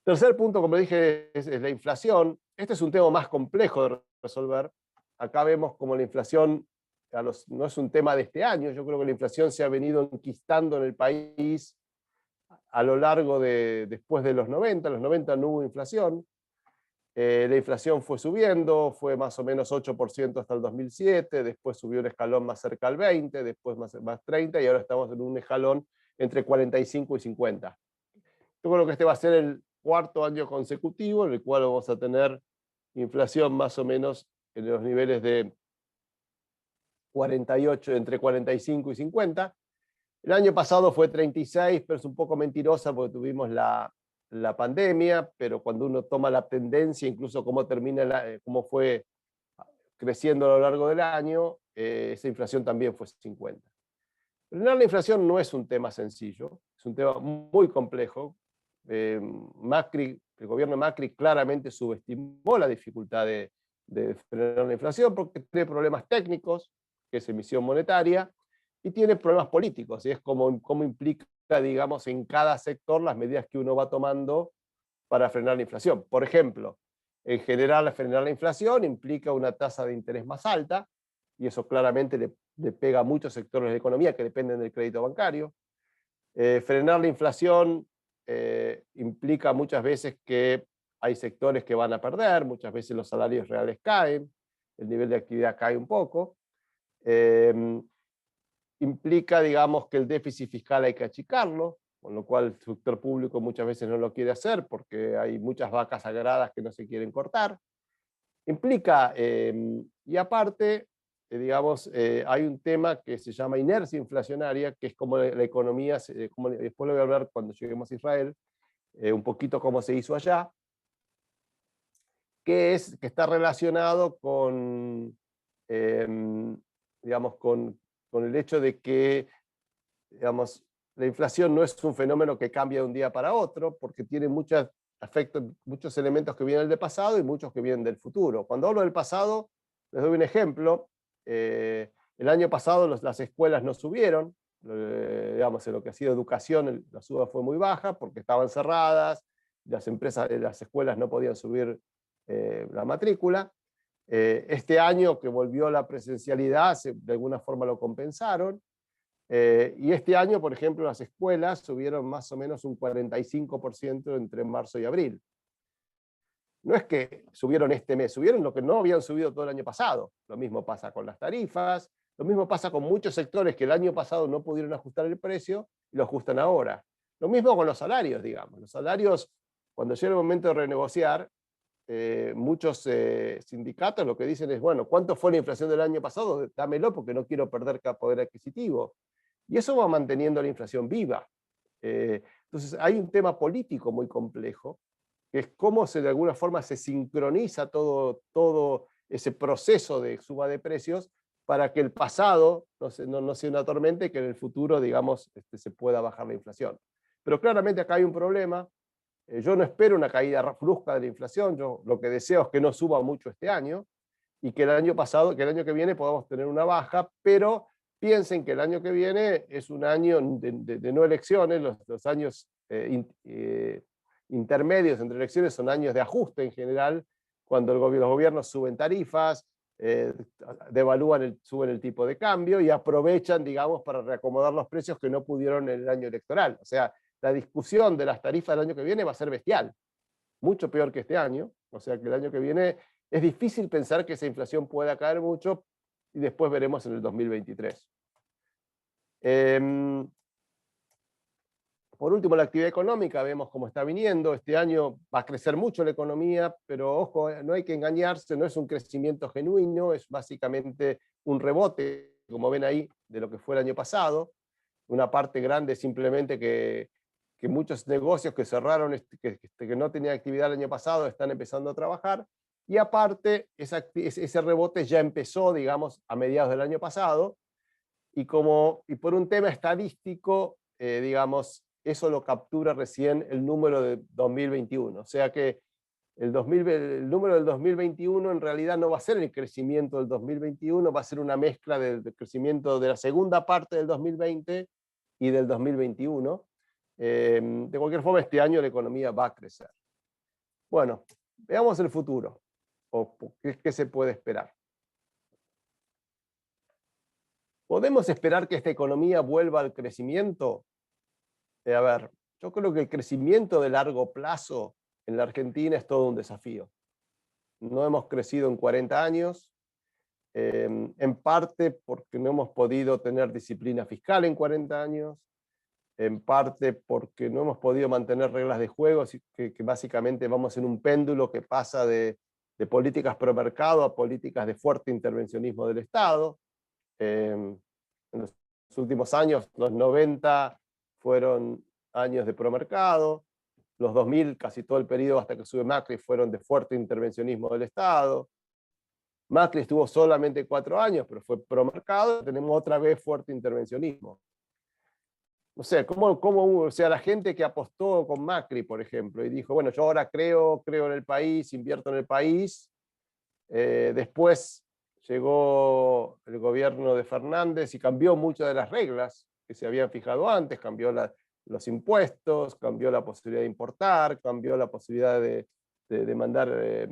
Tercer punto, como dije, es la inflación. Este es un tema más complejo de resolver. Acá vemos como la inflación no es un tema de este año. Yo creo que la inflación se ha venido enquistando en el país a lo largo después de los 90. En los 90 no hubo inflación. La inflación fue subiendo, fue más o menos 8% hasta el 2007, después subió un escalón más cerca al 20, después más 30, y ahora estamos en un escalón entre 45 y 50. Yo creo que este va a ser el cuarto año consecutivo en el cual vamos a tener inflación más o menos en los niveles de 48, entre 45 y 50. El año pasado fue 36, pero es un poco mentirosa porque tuvimos la pandemia, pero cuando uno toma la tendencia, incluso cómo cómo fue creciendo a lo largo del año, esa inflación también fue 50. Frenar la inflación no es un tema sencillo, es un tema muy complejo. Macri, el gobierno de Macri claramente subestimó la dificultad de frenar la inflación porque tiene problemas técnicos, que es emisión monetaria, y tiene problemas políticos, y es como implica, digamos, en cada sector las medidas que uno va tomando para frenar la inflación. Por ejemplo, en general, frenar la inflación implica una tasa de interés más alta, y eso claramente le pega a muchos sectores de la economía que dependen del crédito bancario. Frenar la inflación implica muchas veces que hay sectores que van a perder, muchas veces los salarios reales caen, el nivel de actividad cae un poco. Implica, digamos, que el déficit fiscal hay que achicarlo, con lo cual el sector público muchas veces no lo quiere hacer porque hay muchas vacas sagradas que no se quieren cortar. Implica, y aparte, digamos, hay un tema que se llama inercia inflacionaria, que es como la economía, como, después lo voy a hablar cuando lleguemos a Israel, un poquito cómo se hizo allá, que está relacionado con, digamos, con el hecho de que, digamos, la inflación no es un fenómeno que cambia de un día para otro, porque tiene muchos elementos que vienen del pasado y muchos que vienen del futuro. Cuando hablo del pasado, les doy un ejemplo. El año pasado las escuelas no subieron, digamos, en lo que ha sido educación, la suba fue muy baja porque estaban cerradas, las escuelas no podían subir la matrícula. Este año que volvió la presencialidad, de alguna forma lo compensaron. Y este año, por ejemplo, las escuelas subieron más o menos un 45% entre marzo y abril. No es que subieron este mes, subieron lo que no habían subido todo el año pasado. Lo mismo pasa con las tarifas, lo mismo pasa con muchos sectores que el año pasado no pudieron ajustar el precio y lo ajustan ahora. Lo mismo con los salarios, digamos. Los salarios, cuando llega el momento de renegociar, muchos sindicatos lo que dicen es, bueno, ¿cuánto fue la inflación del año pasado? Dámelo porque no quiero perder poder adquisitivo. Y eso va manteniendo la inflación viva. Entonces hay un tema político muy complejo, que es cómo de alguna forma se sincroniza todo ese proceso de suba de precios para que el pasado no sea una tormenta y que en el futuro, digamos, se pueda bajar la inflación. Pero claramente acá hay un problema. Yo no espero una caída brusca de la inflación, yo lo que deseo es que no suba mucho este año y que el año que viene podamos tener una baja, pero piensen que el año que viene es un año de no elecciones, los años intermedios entre elecciones son años de ajuste en general, cuando los gobiernos suben tarifas, suben el tipo de cambio y aprovechan, digamos, para reacomodar los precios que no pudieron en el año electoral. O sea, la discusión de las tarifas del año que viene va a ser bestial, mucho peor que este año, o sea que el año que viene es difícil pensar que esa inflación pueda caer mucho y después veremos en el 2023. Por último, la actividad económica, vemos cómo está viniendo. Este año va a crecer mucho la economía, pero ojo, no hay que engañarse, no es un crecimiento genuino, es básicamente un rebote, como ven ahí, de lo que fue el año pasado. Una parte grande simplemente que muchos negocios que cerraron, que no tenían actividad el año pasado, están empezando a trabajar. Y aparte, ese rebote ya empezó, digamos, a mediados del año pasado. Y por un tema estadístico, digamos, eso lo captura recién el número de 2021. O sea que el número del 2021 en realidad no va a ser el crecimiento del 2021, va a ser una mezcla del crecimiento de la segunda parte del 2020 y del 2021. De cualquier forma, este año la economía va a crecer. Bueno, veamos el futuro, o qué se puede esperar. ¿Podemos esperar que esta economía vuelva al crecimiento? A ver, yo creo que el crecimiento de largo plazo en la Argentina es todo un desafío. No hemos crecido en 40 años, en parte porque no hemos podido tener disciplina fiscal en 40 años, en parte porque no hemos podido mantener reglas de juego, que básicamente vamos en un péndulo que pasa de políticas pro mercado a políticas de fuerte intervencionismo del Estado. En los últimos años, los 90 fueron años de promercado, los 2000, casi todo el periodo hasta que sube Macri, fueron de fuerte intervencionismo del Estado. Macri estuvo solamente 4 años, pero fue promercado, tenemos otra vez fuerte intervencionismo. no sé, o sea, la gente que apostó con Macri, por ejemplo, y dijo, bueno, yo ahora creo en el país, invierto en el país. Después llegó el gobierno de Fernández y cambió muchas de las reglas que se habían fijado antes, cambió los impuestos, cambió la posibilidad de importar, cambió la posibilidad de mandar,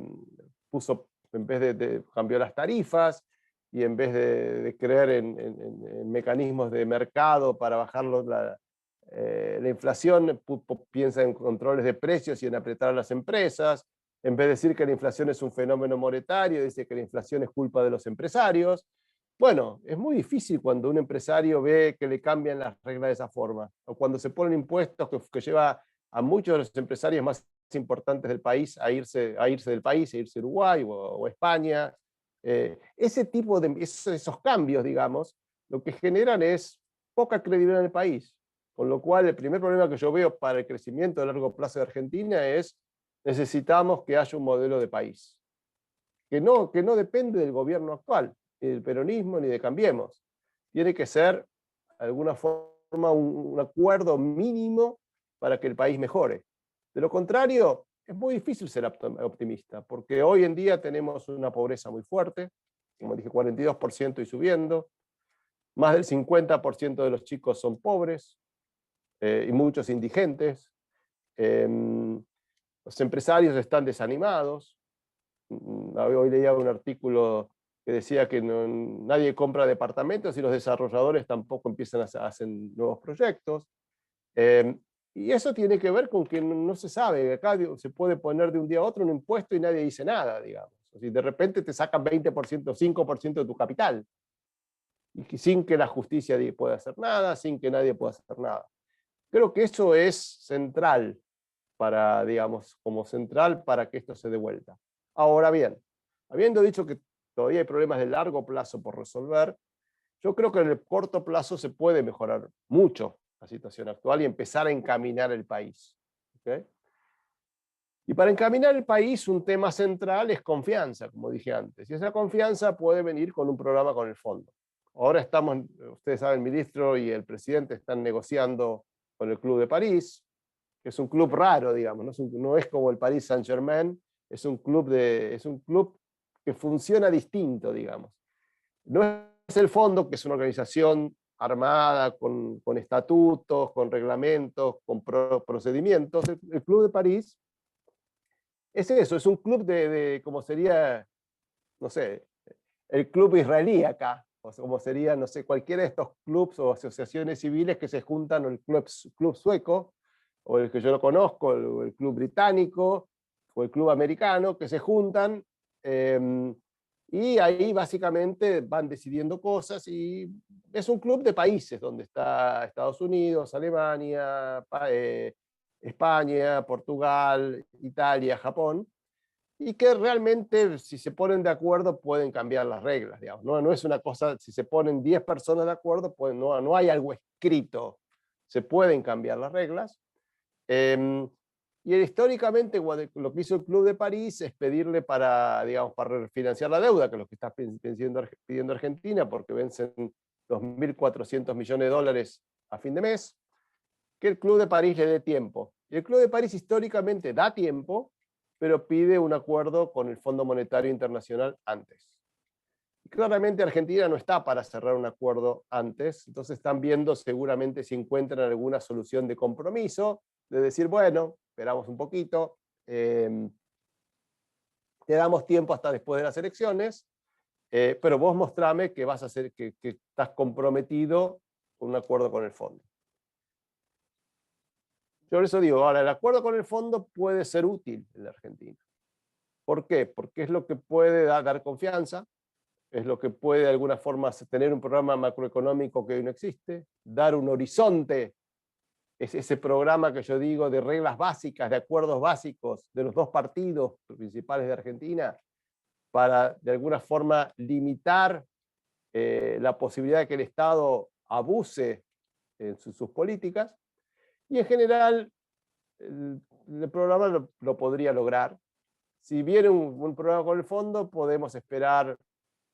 puso, en vez cambió las tarifas, y en vez de creer en mecanismos de mercado para bajar la inflación, piensa en controles de precios y en apretar a las empresas. En vez de decir que la inflación es un fenómeno monetario, dice que la inflación es culpa de los empresarios. Bueno, es muy difícil cuando un empresario ve que le cambian las reglas de esa forma, o cuando se ponen impuestos que lleva a muchos de los empresarios más importantes del país a irse del país, a irse a Uruguay o España. Ese tipo esos cambios, digamos, lo que generan es poca credibilidad en el país. Con lo cual, el primer problema que yo veo para el crecimiento a largo plazo de Argentina es: necesitamos que haya un modelo de país, que no depende del gobierno actual, ni del peronismo, ni de Cambiemos. Tiene que ser, de alguna forma, un acuerdo mínimo para que el país mejore. De lo contrario, es muy difícil ser optimista, porque hoy en día tenemos una pobreza muy fuerte, como dije, 42% y subiendo, más del 50% de los chicos son pobres, y muchos indigentes. Los empresarios están desanimados. Hoy leía un artículo que decía que nadie compra departamentos y los desarrolladores tampoco empiezan a hacer nuevos proyectos. Eh, y eso tiene que ver con que no se sabe. Acá se puede poner de un día a otro un impuesto y nadie dice nada, digamos. Si de repente te sacan 20%, 5% de tu capital, y sin que la justicia pueda hacer nada, sin que nadie pueda hacer nada. Creo que eso es central para, digamos, como central para que esto se dé vuelta. Ahora bien, habiendo dicho que todavía hay problemas de largo plazo por resolver, yo creo que en el corto plazo se puede mejorar mucho la situación actual y empezar a encaminar el país. ¿Okay? Y para encaminar el país, un tema central es confianza, como dije antes. Y esa confianza puede venir con un programa con el fondo. Ahora estamos, ustedes saben, el ministro y el presidente están negociando con el Club de París, que es un club raro, digamos, no es como el Paris Saint-Germain, es un club que funciona distinto, digamos. No es el fondo, que es una organización armada, con estatutos, con reglamentos, con procedimientos. El Club de París es eso, es un club como sería, no sé, el club israelí acá, o como sería, no sé, cualquiera de estos clubs o asociaciones civiles que se juntan, o el club sueco, o el que yo lo conozco, el club británico, o el club americano, que se juntan, y ahí básicamente van decidiendo cosas, y es un club de países donde está Estados Unidos, Alemania, España, Portugal, Italia, Japón, y que realmente, si se ponen de acuerdo, pueden cambiar las reglas, digamos. No es una cosa, si se ponen 10 personas de acuerdo, pues no hay algo escrito, se pueden cambiar las reglas. Y históricamente lo que hizo el Club de París es pedirle digamos, para refinanciar la deuda, que es lo que está pidiendo Argentina, porque vencen $2.400 millones a fin de mes, que el Club de París le dé tiempo. Y el Club de París históricamente da tiempo, pero pide un acuerdo con el Fondo Monetario Internacional antes. Y claramente Argentina no está para cerrar un acuerdo antes, entonces están viendo seguramente si encuentran alguna solución de compromiso, de decir, bueno, esperamos un poquito, te damos tiempo hasta después de las elecciones, pero vos mostrame que vas a hacer, que estás comprometido con un acuerdo con el fondo. Yo por eso digo, ahora, el acuerdo con el fondo puede ser útil en la Argentina. ¿Por qué? Porque es lo que puede dar confianza, es lo que puede de alguna forma tener un programa macroeconómico que hoy no existe, dar un horizonte, es ese programa que yo digo de reglas básicas, de acuerdos básicos de los dos partidos principales de Argentina, para de alguna forma limitar la posibilidad de que el Estado abuse en sus políticas, y en general el programa lo podría lograr. Si viene un programa con el fondo, podemos esperar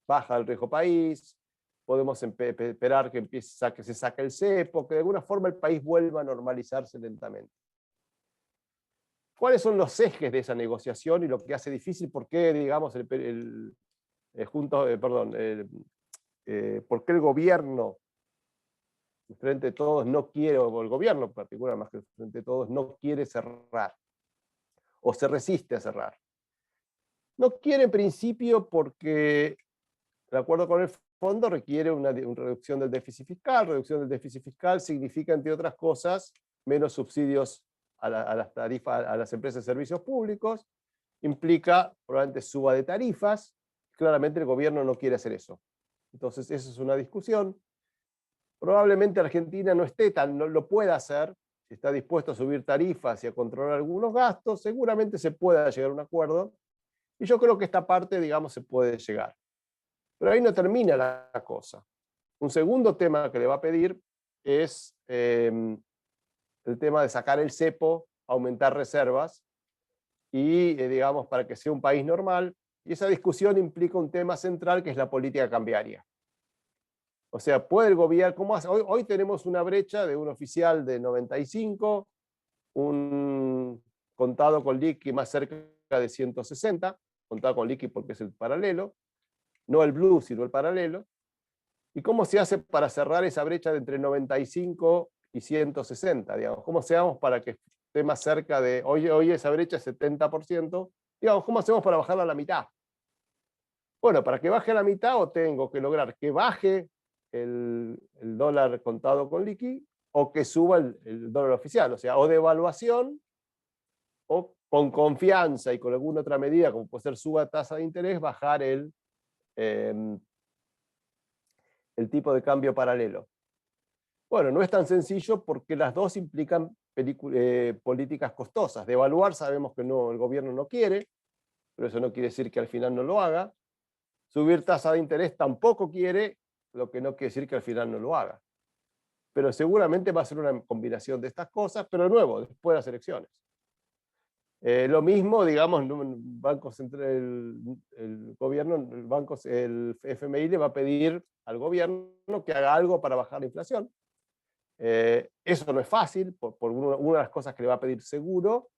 baja del riesgo país, podemos esperar que que se saque el cepo, que de alguna forma el país vuelva a normalizarse lentamente. ¿Cuáles son los ejes de esa negociación y lo que hace difícil? ¿Por qué, digamos, por qué el gobierno, el Frente de Todos, no quiere, o el gobierno en particular, más que el Frente de Todos, no quiere cerrar o se resiste a cerrar? No quiere en principio porque, de acuerdo con el fondo, requiere una reducción del déficit fiscal. Reducción del déficit fiscal significa, entre otras cosas, menos subsidios a las tarifas, a las empresas de servicios públicos, implica probablemente suba de tarifas. Claramente el gobierno no quiere hacer eso. Entonces, esa es una discusión. Probablemente Argentina no lo pueda hacer, si está dispuesto a subir tarifas y a controlar algunos gastos, seguramente se pueda llegar a un acuerdo. Y yo creo que esta parte, digamos, se puede llegar. Pero ahí no termina la cosa. Un segundo tema que le va a pedir es el tema de sacar el cepo, aumentar reservas y, digamos, para que sea un país normal. Y esa discusión implica un tema central que es la política cambiaria. O sea, puede el gobierno, ¿cómo hace? Hoy tenemos una brecha de un oficial de 95, un contado con liqui más cerca de 160, contado con liqui porque es el paralelo, no el blue, sino el paralelo. ¿Y cómo se hace para cerrar esa brecha de entre 95 y 160? Digamos? ¿Cómo hacemos para que esté más cerca de, hoy esa brecha es 70%, digamos, ¿cómo hacemos para bajarla a la mitad? Bueno, para que baje a la mitad o tengo que lograr que baje el dólar contado con liqui o que suba el dólar oficial, o sea, o devaluación o con confianza y con alguna otra medida, como puede ser suba tasa de interés, bajar el tipo de cambio paralelo. Bueno, no es tan sencillo porque las dos implican políticas costosas. Devaluar sabemos que no, el gobierno no quiere, pero eso no quiere decir que al final no lo haga. Subir tasa de interés tampoco quiere, lo que no quiere decir que al final no lo haga. Pero seguramente va a ser una combinación de estas cosas, pero de nuevo, después de las elecciones. Lo mismo, digamos, Banco Central, el gobierno, el FMI le va a pedir al gobierno que haga algo para bajar la inflación. Eso no es fácil, por una de las cosas que le va a pedir seguro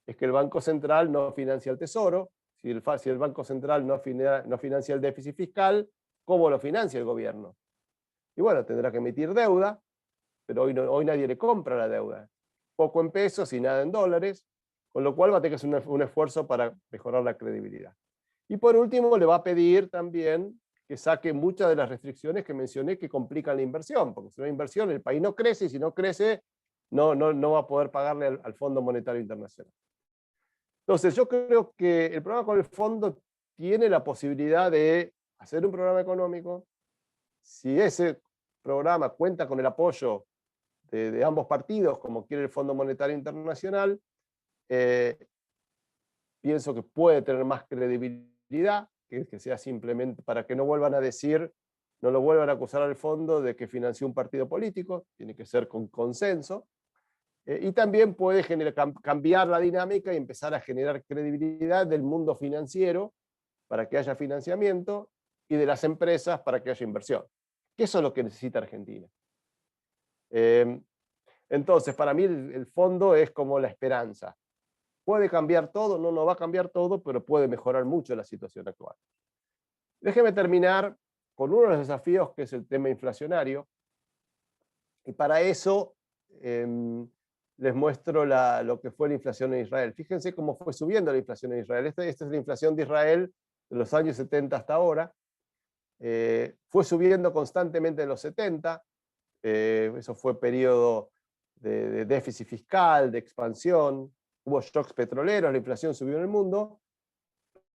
es que el Banco Central no financia el Tesoro. Si el Banco Central no financia el déficit fiscal, ¿cómo lo financia el gobierno? Y bueno, tendrá que emitir deuda, pero hoy nadie le compra la deuda. Poco en pesos y nada en dólares, con lo cual va a tener que hacer un esfuerzo para mejorar la credibilidad. Y por último, le va a pedir también que saque muchas de las restricciones que mencioné que complican la inversión, porque si no hay inversión el país no crece, y si no crece no va a poder pagarle al Fondo Monetario Internacional. Entonces yo creo que el programa con el fondo tiene la posibilidad de hacer un programa económico. Si ese programa cuenta con el apoyo de ambos partidos, como quiere el Fondo Monetario Internacional, pienso que puede tener más credibilidad, que sea simplemente para que no vuelvan a decir, no lo vuelvan a acusar al fondo de que financió un partido político, tiene que ser con consenso, y también puede cambiar la dinámica y empezar a generar credibilidad del mundo financiero para que haya financiamiento y de las empresas para que haya inversión, que eso es lo que necesita Argentina. Entonces, para mí el fondo es como la esperanza. ¿Puede cambiar todo? No va a cambiar todo, pero puede mejorar mucho la situación actual. Déjeme terminar con uno de los desafíos que es el tema inflacionario. Y para eso les muestro lo que fue la inflación en Israel. Fíjense cómo fue subiendo la inflación en Israel. Esta es la inflación de Israel de los años 70 hasta ahora. Fue subiendo constantemente en los 70. Eso fue periodo de déficit fiscal, de expansión. Hubo shocks petroleros, la inflación subió en el mundo,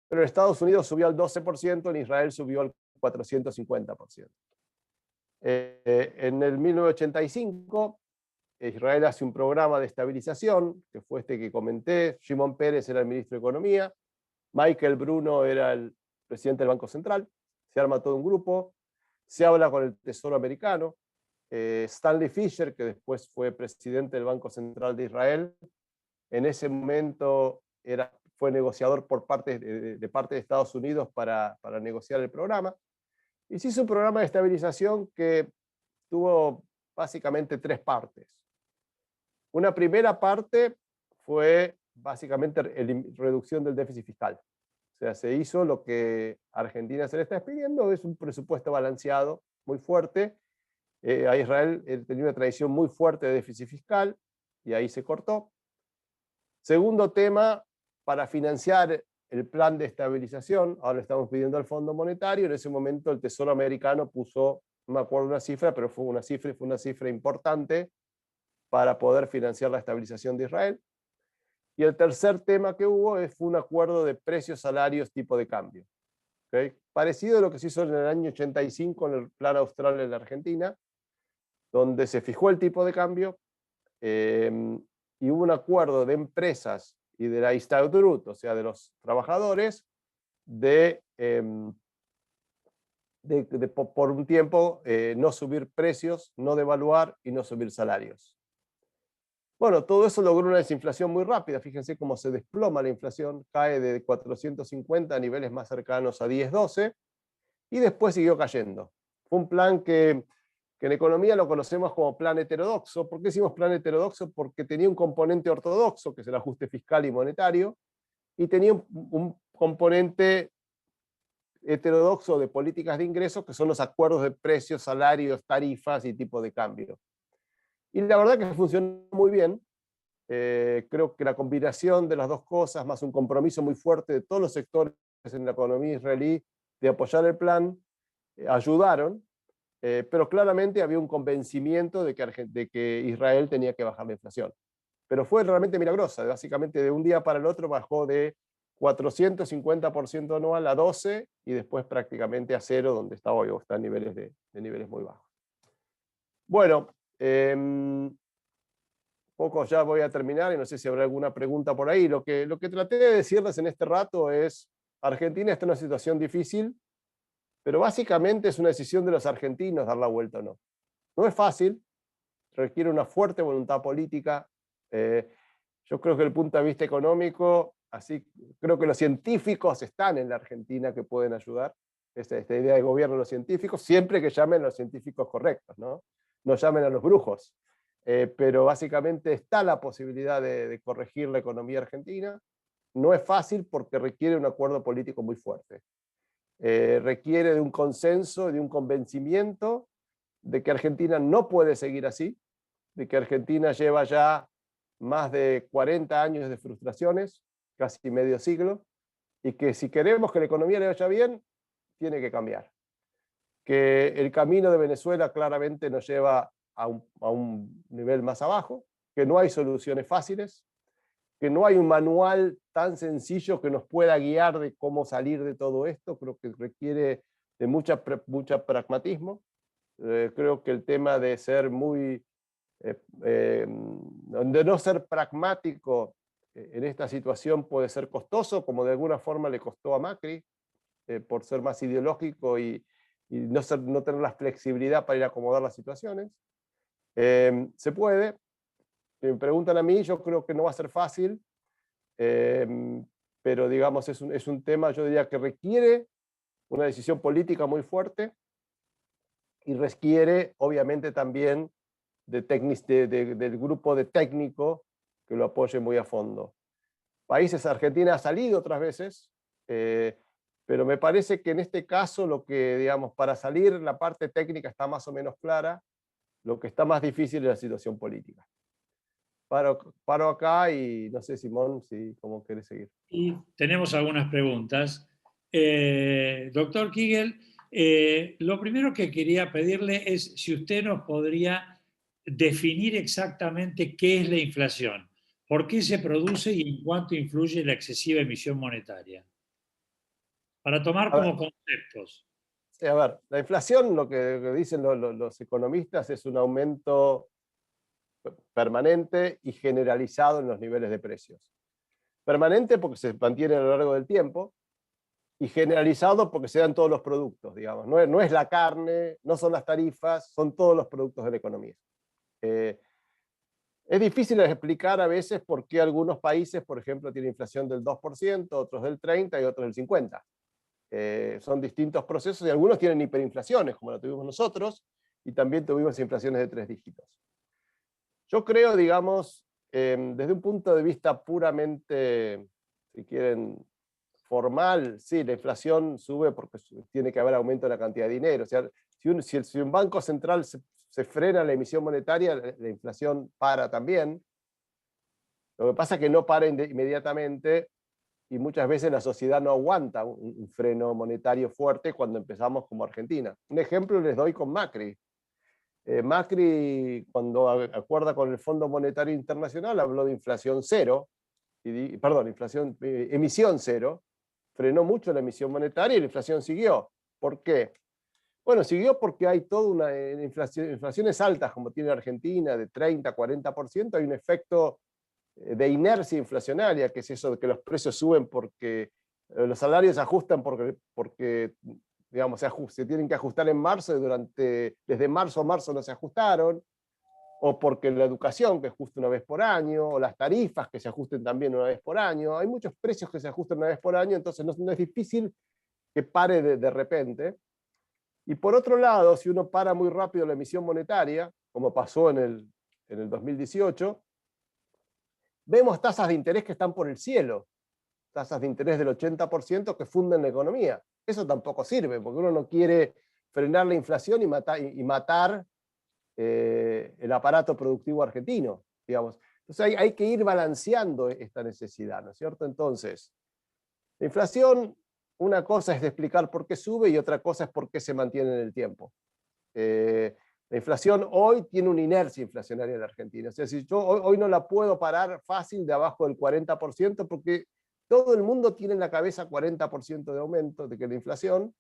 pero en Estados Unidos subió al 12%, en Israel subió al 450%. En el 1985, Israel hace un programa de estabilización, que fue este que comenté. Shimon Peres era el ministro de Economía, Michael Bruno era el presidente del Banco Central. Se arma todo un grupo, se habla con el Tesoro americano. Stanley Fischer, que después fue presidente del Banco Central de Israel, en ese momento fue negociador de parte de Estados Unidos para negociar el programa. Y se hizo un programa de estabilización que tuvo básicamente tres partes. Una primera parte fue básicamente reducción del déficit fiscal. O sea, se hizo lo que a Argentina se le está pidiendo, es un presupuesto balanceado, muy fuerte. A Israel tenía una tradición muy fuerte de déficit fiscal y ahí se cortó. Segundo tema, para financiar el plan de estabilización, ahora le estamos pidiendo al Fondo Monetario, en ese momento el Tesoro americano puso, no me acuerdo una cifra, pero fue una cifra importante para poder financiar la estabilización de Israel. Y el tercer tema que hubo fue un acuerdo de precios, salarios, tipo de cambio. ¿Okay? Parecido a lo que se hizo en el año 85 en el Plan Austral en la Argentina, donde se fijó el tipo de cambio y hubo un acuerdo de empresas y de la Histadrut, o sea, de los trabajadores, por un tiempo no subir precios, no devaluar y no subir salarios. Bueno, todo eso logró una desinflación muy rápida. Fíjense cómo se desploma la inflación, cae de 450 a niveles más cercanos a 10, 12, y después siguió cayendo. Fue un plan que en economía lo conocemos como plan heterodoxo. ¿Por qué decimos plan heterodoxo? Porque tenía un componente ortodoxo, que es el ajuste fiscal y monetario, y tenía un componente heterodoxo de políticas de ingresos, que son los acuerdos de precios, salarios, tarifas y tipo de cambio. Y la verdad que funcionó muy bien. Creo que la combinación de las dos cosas, más un compromiso muy fuerte de todos los sectores en la economía israelí de apoyar el plan, ayudaron, pero claramente había un convencimiento de que Israel tenía que bajar la inflación. Pero fue realmente milagrosa, básicamente de un día para el otro bajó de 450% anual a 12 y después prácticamente a cero, donde está hoy, o está en niveles de niveles muy bajos. Bueno, poco ya voy a terminar y no sé si habrá alguna pregunta por ahí. Lo que traté de decirles en este rato es, Argentina está en una situación difícil, pero básicamente es una decisión de los argentinos dar la vuelta o no. No es fácil, requiere una fuerte voluntad política. Yo creo que desde el punto de vista económico, así creo que los científicos están en la Argentina que pueden ayudar. Esta idea de gobierno de los científicos, siempre que llamen a los científicos correctos, ¿no? No llamen a los brujos. Pero básicamente está la posibilidad de corregir la economía argentina. No es fácil porque requiere un acuerdo político muy fuerte. Requiere de un consenso, de un convencimiento de que Argentina no puede seguir así, de que Argentina lleva ya más de 40 años de frustraciones, casi medio siglo, y que si queremos que la economía le vaya bien, tiene que cambiar. Que el camino de Venezuela claramente nos lleva a un nivel más abajo, que no hay soluciones fáciles, que no hay un manual tan sencillo que nos pueda guiar de cómo salir de todo esto. Creo que requiere de mucha pragmatismo. Creo que el tema de ser de no ser pragmático en esta situación puede ser costoso, como de alguna forma le costó a Macri, por ser más ideológico y no tener la flexibilidad para ir a acomodar las situaciones. Se puede. Si me preguntan a mí, yo creo que no va a ser fácil, pero digamos, es un tema, yo diría, que requiere una decisión política muy fuerte y requiere, obviamente, también del grupo de técnico que lo apoye muy a fondo. Países, Argentina ha salido otras veces, pero me parece que en este caso lo que, digamos, para salir la parte técnica está más o menos clara, lo que está más difícil es la situación política. Paro acá y no sé, Simón, si cómo querés seguir. Y tenemos algunas preguntas. Doctor Kigel, lo primero que quería pedirle es si usted nos podría definir exactamente qué es la inflación, por qué se produce y en cuánto influye la excesiva emisión monetaria, para tomar A ver, como conceptos. a ver, la inflación, lo que dicen los economistas, es un aumento permanente y generalizado en los niveles de precios. Permanente porque se mantiene a lo largo del tiempo, y generalizado porque se dan todos los productos, digamos. No es la carne, no son las tarifas, son todos los productos de la economía. Es difícil explicar a veces por qué algunos países, por ejemplo, tienen inflación del 2%, otros del 30% y otros del 50%. Son distintos procesos y algunos tienen hiperinflaciones, como la tuvimos nosotros, y también tuvimos inflaciones de 3 dígitos. Yo creo, digamos, desde un punto de vista puramente, si quieren, formal, sí, la inflación sube porque tiene que haber aumento de la cantidad de dinero. O sea, si un banco central se frena la emisión monetaria, la inflación para también. Lo que pasa es que no para inmediatamente y muchas veces la sociedad no aguanta un freno monetario fuerte cuando empezamos como Argentina. Un ejemplo les doy con Macri. Macri, cuando acuerda con el Fondo Monetario Internacional, habló de inflación cero, perdón, emisión cero, frenó mucho la emisión monetaria y la inflación siguió. ¿Por qué? Bueno, siguió porque hay toda una inflaciones altas, como tiene Argentina, de 30, 40%, hay un efecto de inercia inflacionaria, que es eso de que los precios suben porque los salarios se ajustan porque digamos, se tienen que ajustar en marzo y desde marzo a marzo no se ajustaron, o porque la educación que ajusta una vez por año, o las tarifas que se ajusten también una vez por año. Hay muchos precios que se ajustan una vez por año, entonces no es difícil que pare de repente. Y por otro lado, si uno para muy rápido la emisión monetaria, como pasó en el 2018, vemos tasas de interés que están por el cielo, tasas de interés del 80% que funden la economía. Eso tampoco sirve, porque uno no quiere frenar la inflación y matar el aparato productivo argentino, digamos. Entonces hay que ir balanceando esta necesidad, ¿no es cierto? Entonces, la inflación, una cosa es de explicar por qué sube y otra cosa es por qué se mantiene en el tiempo. La inflación hoy tiene una inercia inflacionaria en la Argentina. O sea, si yo hoy no la puedo parar fácil de abajo del 40%, porque todo el mundo tiene en la cabeza 40% de aumento de que la inflación.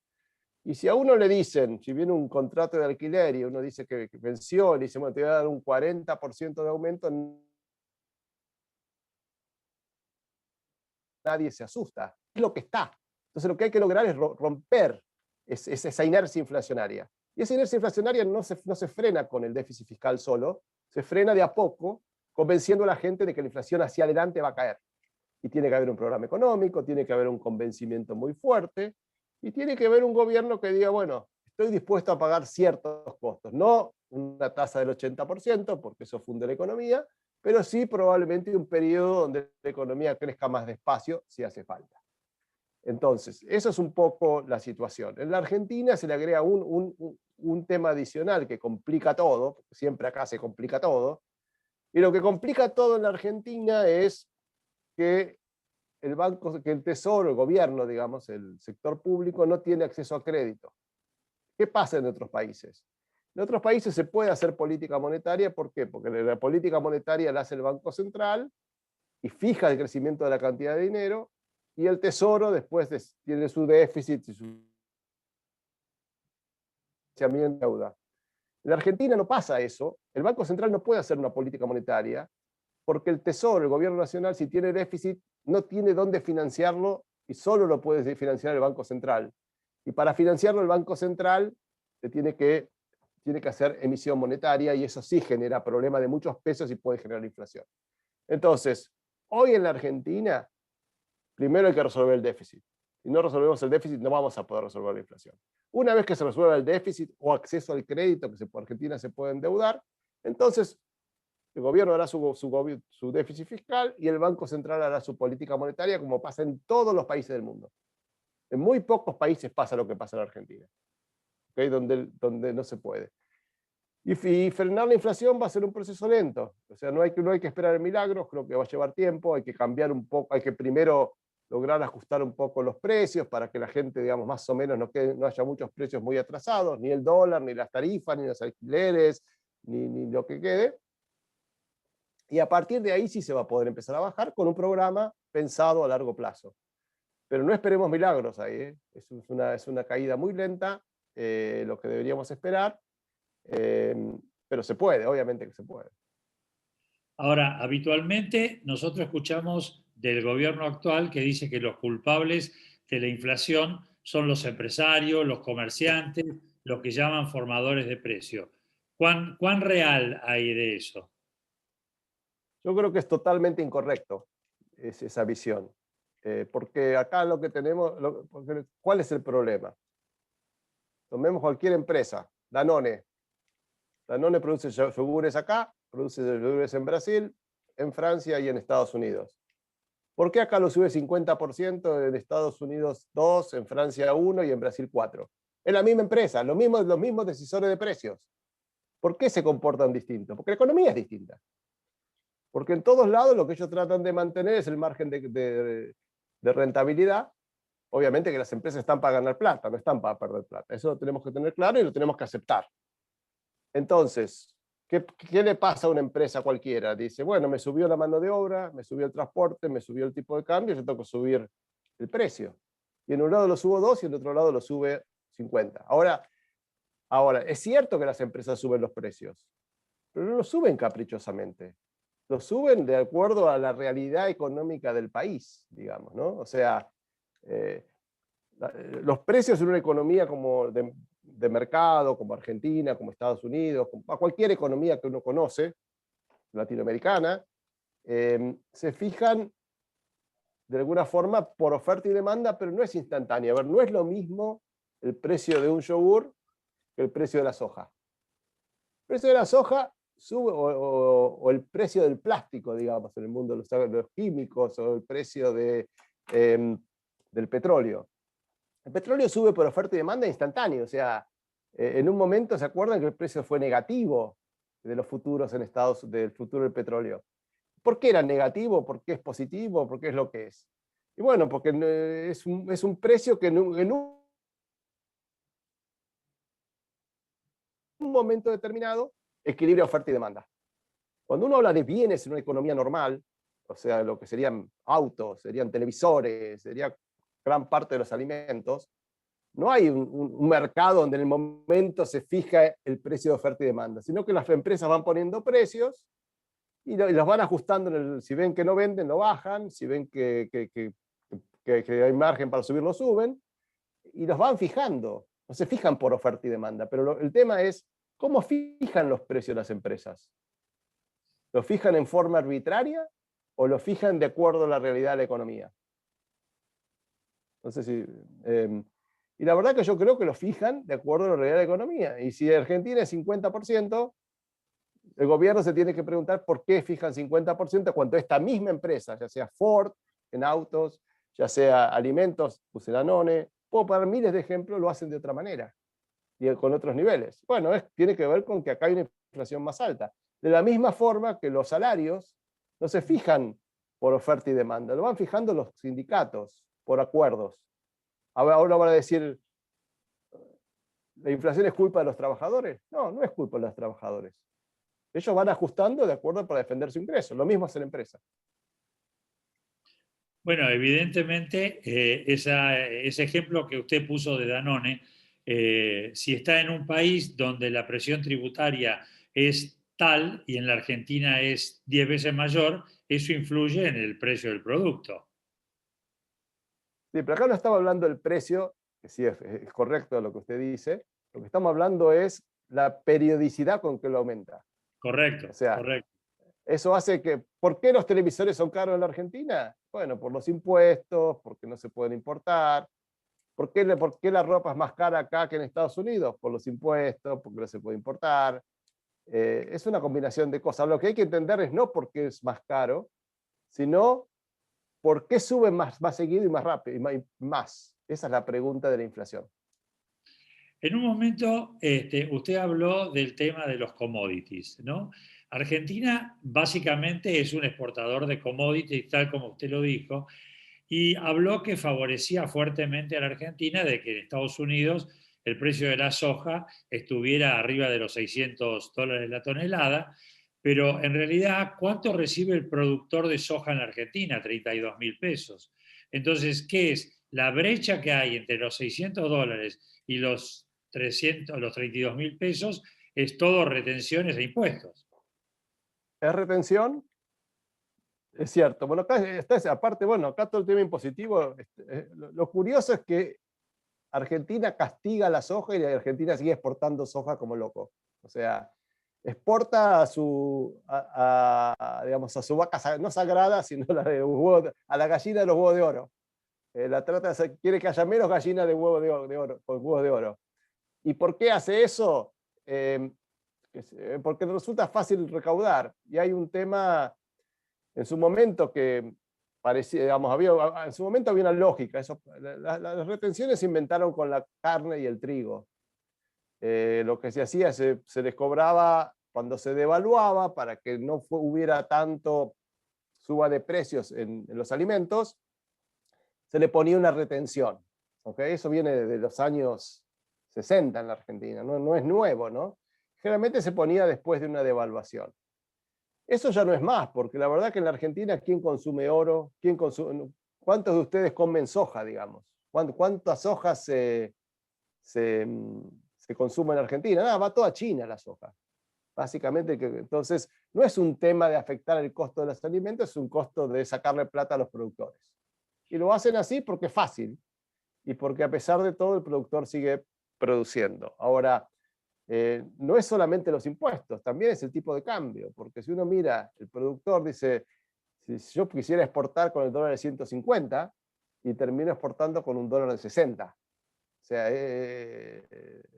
Y si a uno le dicen, si viene un contrato de alquiler y uno dice que venció, le dice, bueno, te voy a dar un 40% de aumento, nadie se asusta. Es lo que está. Entonces lo que hay que lograr es romper esa inercia inflacionaria. Y esa inercia inflacionaria no se frena con el déficit fiscal solo, se frena de a poco, convenciendo a la gente de que la inflación hacia adelante va a caer. Y tiene que haber un programa económico, tiene que haber un convencimiento muy fuerte, y tiene que haber un gobierno que diga, bueno, estoy dispuesto a pagar ciertos costos, no una tasa del 80%, porque eso funde la economía, pero sí probablemente un periodo donde la economía crezca más despacio si hace falta. Entonces, eso es un poco la situación. En la Argentina se le agrega un tema adicional que complica todo, porque siempre acá se complica todo, y lo que complica todo en la Argentina es que el Tesoro, el gobierno, digamos, el sector público no tiene acceso a crédito. ¿Qué pasa en otros países? En otros países se puede hacer política monetaria, ¿por qué? Porque la política monetaria la hace el Banco Central y fija el crecimiento de la cantidad de dinero, y el Tesoro después tiene su déficit y su financiamiento de deuda. En la Argentina no pasa eso, el Banco Central no puede hacer una política monetaria, porque el Tesoro, el gobierno nacional, si tiene déficit, no tiene dónde financiarlo y solo lo puede financiar el Banco Central. Y para financiarlo el Banco Central tiene que hacer emisión monetaria y eso sí genera problemas de muchos pesos y puede generar inflación. Entonces, hoy en la Argentina, primero hay que resolver el déficit. Si no resolvemos el déficit, no vamos a poder resolver la inflación. Una vez que se resuelva el déficit o acceso al crédito, que por Argentina se puede endeudar, entonces el gobierno hará su déficit fiscal y el Banco Central hará su política monetaria, como pasa en todos los países del mundo. En muy pocos países pasa lo que pasa en Argentina, ¿okay? Donde no se puede. Y frenar la inflación va a ser un proceso lento. O sea, no hay que esperar milagros, creo que va a llevar tiempo, hay que cambiar un poco, hay que primero lograr ajustar un poco los precios para que la gente, digamos, más o menos no haya muchos precios muy atrasados, ni el dólar, ni las tarifas, ni los alquileres, ni lo que quede. Y a partir de ahí sí se va a poder empezar a bajar con un programa pensado a largo plazo. Pero no esperemos milagros ahí, ¿eh? Es una caída muy lenta, lo que deberíamos esperar, pero se puede, obviamente que se puede. Ahora, habitualmente nosotros escuchamos del gobierno actual que dice que los culpables de la inflación son los empresarios, los comerciantes, los que llaman formadores de precios. ¿Cuán real hay de eso? Yo creo que es totalmente incorrecto esa visión. Porque acá lo que tenemos, ¿cuál es el problema? Tomemos cualquier empresa, Danone. Danone produce yogures acá, produce yogures en Brasil, en Francia y en Estados Unidos. ¿Por qué acá lo sube 50%, en Estados Unidos 2%, en Francia 1% y en Brasil 4%? Es la misma empresa, los mismos decisores de precios. ¿Por qué se comportan distintos? Porque la economía es distinta. Porque en todos lados lo que ellos tratan de mantener es el margen de rentabilidad. Obviamente que las empresas están para ganar plata, no están para perder plata. Eso lo tenemos que tener claro y lo tenemos que aceptar. Entonces, ¿qué le pasa a una empresa cualquiera? Dice, bueno, me subió la mano de obra, me subió el transporte, me subió el tipo de cambio, yo tengo que subir el precio. Y en un lado lo subo 2 y en otro lado lo sube 50. Ahora, es cierto que las empresas suben los precios, pero no lo suben caprichosamente. Lo suben de acuerdo a la realidad económica del país, digamos, ¿no? O sea, los precios en una economía como de mercado, como Argentina, como Estados Unidos, como a cualquier economía que uno conoce, latinoamericana, se fijan de alguna forma por oferta y demanda, pero no es instantáneo. A ver, no es lo mismo el precio de un yogur que el precio de la soja. El precio de la soja sube, o el precio del plástico, digamos, en el mundo de los químicos, o el precio del petróleo. El petróleo sube por oferta y demanda instantáneo, o sea, en un momento se acuerdan que el precio fue negativo de los futuros del futuro del petróleo. ¿Por qué era negativo? ¿Por qué es positivo? ¿Por qué es lo que es? Y bueno, porque es un precio que en un momento determinado equilibra oferta y demanda. Cuando uno habla de bienes en una economía normal, o sea, lo que serían autos, serían televisores, sería gran parte de los alimentos, no hay un mercado donde en el momento se fija el precio de oferta y demanda, sino que las empresas van poniendo precios y los van ajustando. Si ven que no venden, lo bajan, si ven que hay margen para subir, lo suben, y los van fijando. No se fijan por oferta y demanda, pero el tema es cómo fijan los precios las empresas. ¿Lo fijan en forma arbitraria o lo fijan de acuerdo a la realidad de la economía? No sé si... y la verdad que yo creo que lo fijan de acuerdo a la realidad de la economía. Y si Argentina es 50%, el gobierno se tiene que preguntar por qué fijan 50% cuando esta misma empresa, ya sea Ford en autos, ya sea alimentos, puse Danone, puedo poner miles de ejemplos, lo hacen de otra manera y con otros niveles. Bueno, tiene que ver con que acá hay una inflación más alta. De la misma forma que los salarios no se fijan por oferta y demanda, lo van fijando los sindicatos por acuerdos. Ahora van a decir, ¿la inflación es culpa de los trabajadores? No, no es culpa de los trabajadores. Ellos van ajustando de acuerdo para defender su ingreso. Lo mismo hace la empresa. Bueno, evidentemente, ese ejemplo que usted puso de Danone, si está en un país donde la presión tributaria es tal y en la Argentina es 10 veces mayor, eso influye en el precio del producto. Sí, pero acá no estamos hablando del precio, que sí es correcto lo que usted dice. Lo que estamos hablando es la periodicidad con que lo aumenta. Correcto, O sea, correcto. eso hace que... ¿Por qué los televisores son caros en la Argentina? Bueno, por los impuestos, porque no se pueden importar. ¿Por qué la ropa es más cara acá que en Estados Unidos? Por los impuestos, porque no se puede importar. Es una combinación de cosas. Lo que hay que entender es no por qué es más caro, sino por qué sube más seguido y más rápido, y más. Esa es la pregunta de la inflación. En un momento, usted habló del tema de los commodities, ¿no? Argentina básicamente es un exportador de commodities, tal como usted lo dijo, y habló que favorecía fuertemente a la Argentina de que en Estados Unidos el precio de la soja estuviera arriba de los $600 la tonelada, pero en realidad, ¿cuánto recibe el productor de soja en la Argentina? 32.000 pesos. Entonces, ¿qué es? La brecha que hay entre los $600 y los 32.000 pesos es todo retenciones e impuestos. ¿Es retención? Es cierto. Bueno, acá aparte, bueno, acá todo el tema impositivo, lo curioso es que Argentina castiga la soja y Argentina sigue exportando soja como loco. O sea, exporta digamos, a su vaca no sagrada, sino la de huevo, a la gallina de los huevos de oro. La trata quiere que haya menos gallinas de huevos de oro, con huevos de oro. ¿Y por qué hace eso? Porque resulta fácil recaudar. Y hay un tema en su momento que parecía, digamos, en su momento había una lógica. Las retenciones se inventaron con la carne y el trigo. Lo que se hacía, se les cobraba cuando se devaluaba para que no hubiera tanto suba de precios en los alimentos, se le ponía una retención. ¿Okay? Eso viene de los años 60 en la Argentina, no es nuevo, ¿no? Generalmente se ponía después de una devaluación. Eso ya no es más, porque la verdad que en la Argentina, ¿quién consume oro? ¿Cuántos de ustedes comen soja, digamos? ¿Cuántas sojas se consume en Argentina? Nada, va toda China la soja. Básicamente, entonces, no es un tema de afectar el costo de los alimentos, es un costo de sacarle plata a los productores. Y lo hacen así porque es fácil y porque a pesar de todo el productor sigue produciendo. Ahora, no es solamente los impuestos, también es el tipo de cambio, porque si uno mira, el productor dice, si yo quisiera exportar con el dólar de 150 y termino exportando con un dólar de 60. O sea,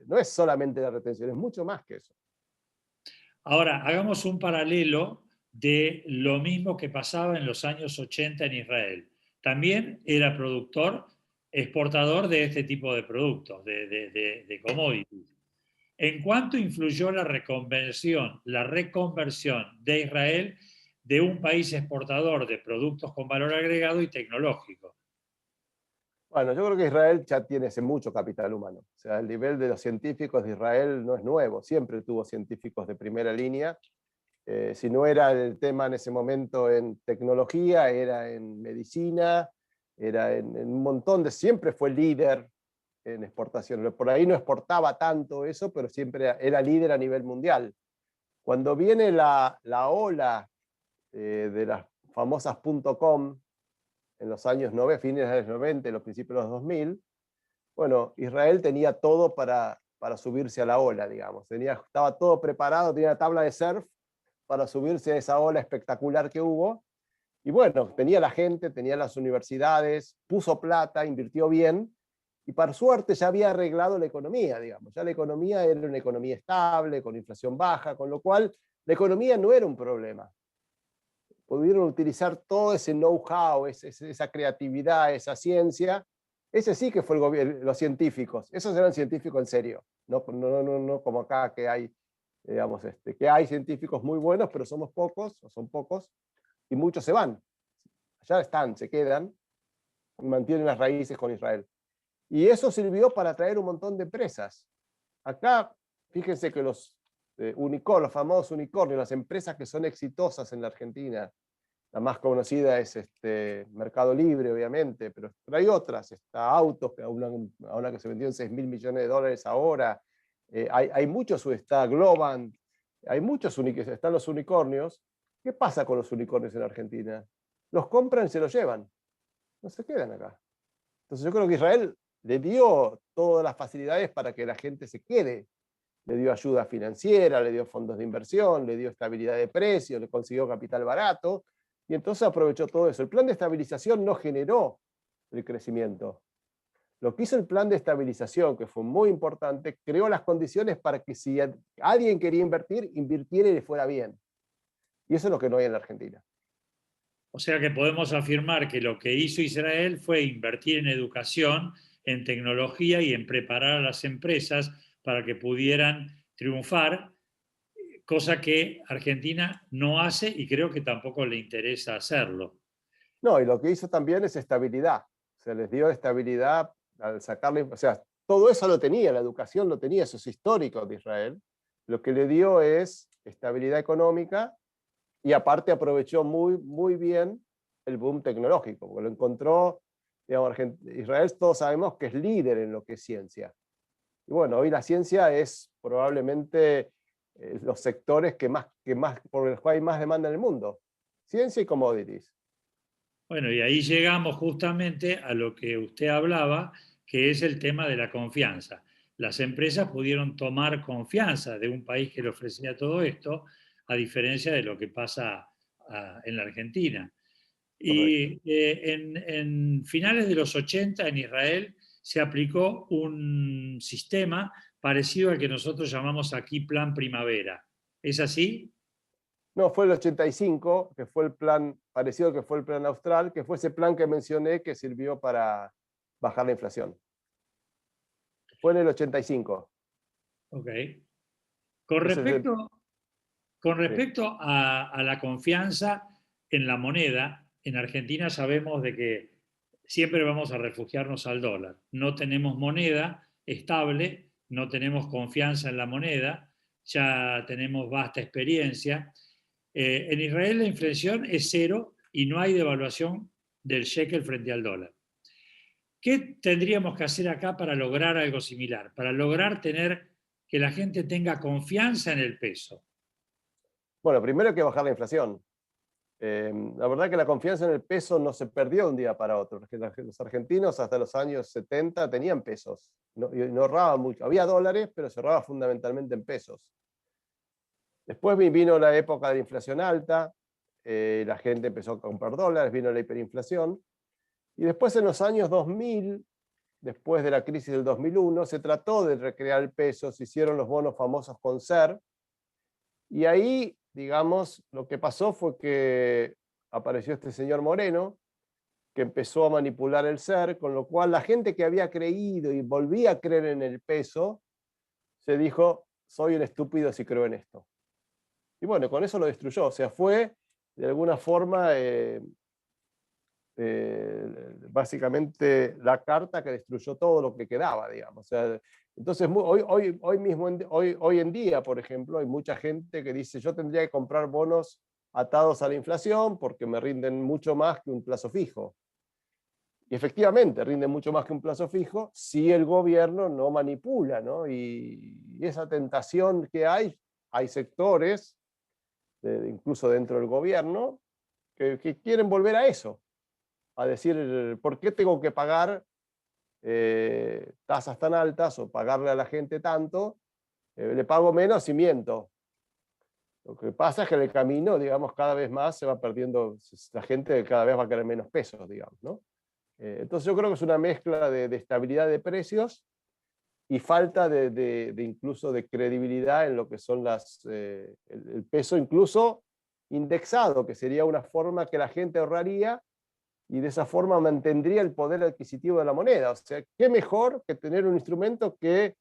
no es solamente la retención, es mucho más que eso. Ahora, hagamos un paralelo de lo mismo que pasaba en los años 80 en Israel. También era productor, exportador de este tipo de productos, de commodities. ¿En cuánto influyó la reconversión de Israel de un país exportador de productos con valor agregado y tecnológico? Bueno, yo creo que Israel ya tiene ese mucho capital humano. O sea, el nivel de los científicos de Israel no es nuevo, siempre tuvo científicos de primera línea. Si no era el tema en ese momento en tecnología, era en medicina, era en un montón de, siempre fue líder en exportación. Por ahí no exportaba tanto eso, pero siempre era líder a nivel mundial. Cuando viene la ola de las famosas .com en los años 90, fines de los 90, los principios de los 2000, bueno, Israel tenía todo para subirse a la ola, digamos. Estaba todo preparado, tenía una tabla de surf para subirse a esa ola espectacular que hubo. Y bueno, tenía la gente, tenía las universidades, puso plata, invirtió bien, y por suerte ya había arreglado la economía, digamos. Ya la economía era una economía estable, con inflación baja, con lo cual la economía no era un problema. Pudieron utilizar todo ese know-how, esa creatividad, esa ciencia. Ese sí que fue el gobierno, los científicos. Esos eran científicos en serio. No como acá que hay, digamos, que hay científicos muy buenos, pero somos pocos, o son pocos, y muchos se van. Allá están, se quedan, y mantienen las raíces con Israel. Y eso sirvió para atraer un montón de empresas. Acá, fíjense que los los famosos unicornios, las empresas que son exitosas en la Argentina, la más conocida es Mercado Libre, obviamente, pero hay otras. Está Autos, que ahora que se vendió en 6.000 millones de dólares ahora. Hay muchos, está Globant, hay muchos, están los unicornios. ¿Qué pasa con los unicornios en Argentina? Los compran y se los llevan. No se quedan acá. Entonces yo creo que Israel le dio todas las facilidades para que la gente se quede. Le dio ayuda financiera, le dio fondos de inversión, le dio estabilidad de precios, le consiguió capital barato, y entonces aprovechó todo eso. El plan de estabilización no generó el crecimiento. Lo que hizo el plan de estabilización, que fue muy importante, creó las condiciones para que si alguien quería invertir, invirtiera y le fuera bien. Y eso es lo que no hay en la Argentina. O sea que podemos afirmar que lo que hizo Israel fue invertir en educación, en tecnología y en preparar a las empresas para que pudieran triunfar, cosa que Argentina no hace y creo que tampoco le interesa hacerlo. No, y lo que hizo también es estabilidad. Se les dio estabilidad al sacarle, o sea, todo eso lo tenía, la educación lo tenía, eso es histórico de Israel. Lo que le dio es estabilidad económica y aparte aprovechó muy bien el boom tecnológico, porque lo encontró, digamos, Israel todos sabemos que es líder en lo que es ciencia. Y bueno, hoy la ciencia es probablemente los sectores por los cuales hay más demanda en el mundo. Ciencia y commodities. Bueno, y ahí llegamos justamente a lo que usted hablaba, que es el tema de la confianza. las empresas pudieron tomar confianza de un país que le ofrecía todo esto, a diferencia de lo que pasa en la Argentina. Y en finales de los 80 en Israel se aplicó un sistema parecido al que nosotros llamamos aquí Plan Primavera. ¿Es así? No, fue el 85, que fue el plan parecido que fue el plan austral, que fue ese plan que mencioné que sirvió para bajar la inflación. Fue en el 85. Ok. Con Ese es el, respecto, con sí. respecto a la confianza en la moneda, en Argentina sabemos de que siempre vamos a refugiarnos al dólar. No tenemos moneda estable, no tenemos confianza en la moneda, ya tenemos vasta experiencia. En Israel la inflación es cero y no hay devaluación del shekel frente al dólar. ¿Qué tendríamos que hacer acá para lograr algo similar? Para lograr tener que la gente tenga confianza en el peso. Bueno, primero hay que bajar la inflación. La verdad que la confianza en el peso no se perdió de un día para otro. Los argentinos hasta los años 70 tenían pesos, no ahorraban mucho. Había dólares, pero se ahorraba fundamentalmente en pesos. Después vino la época de inflación alta, la gente empezó a comprar dólares, vino la hiperinflación, y después en los años 2000, después de la crisis del 2001, se trató de recrear el peso, se hicieron los bonos famosos con SER, y ahí, digamos, lo que pasó fue que apareció este señor Moreno, que empezó a manipular el SER, con lo cual la gente que había creído y volvía a creer en el peso, se dijo, soy un estúpido si creo en esto. Y bueno, con eso lo destruyó, o sea, fue de alguna forma básicamente la carta que destruyó todo lo que quedaba, digamos. O sea, entonces, hoy en día, por ejemplo, hay mucha gente que dice, yo tendría que comprar bonos atados a la inflación porque me rinden mucho más que un plazo fijo. Y efectivamente, rinden mucho más que un plazo fijo si el gobierno no manipula, ¿no? Y esa tentación que hay sectores, incluso dentro del gobierno, que quieren volver a eso, a decir, ¿por qué tengo que pagar tasas tan altas o pagarle a la gente tanto? Le pago menos y miento. Lo que pasa es que en el camino, digamos, cada vez más se va perdiendo, la gente cada vez va a querer menos pesos, digamos, ¿no? Entonces yo creo que es una mezcla de estabilidad de precios y falta incluso de credibilidad en lo que son el peso incluso indexado, que sería una forma que la gente ahorraría y de esa forma mantendría el poder adquisitivo de la moneda. O sea, ¿qué mejor que tener un instrumento que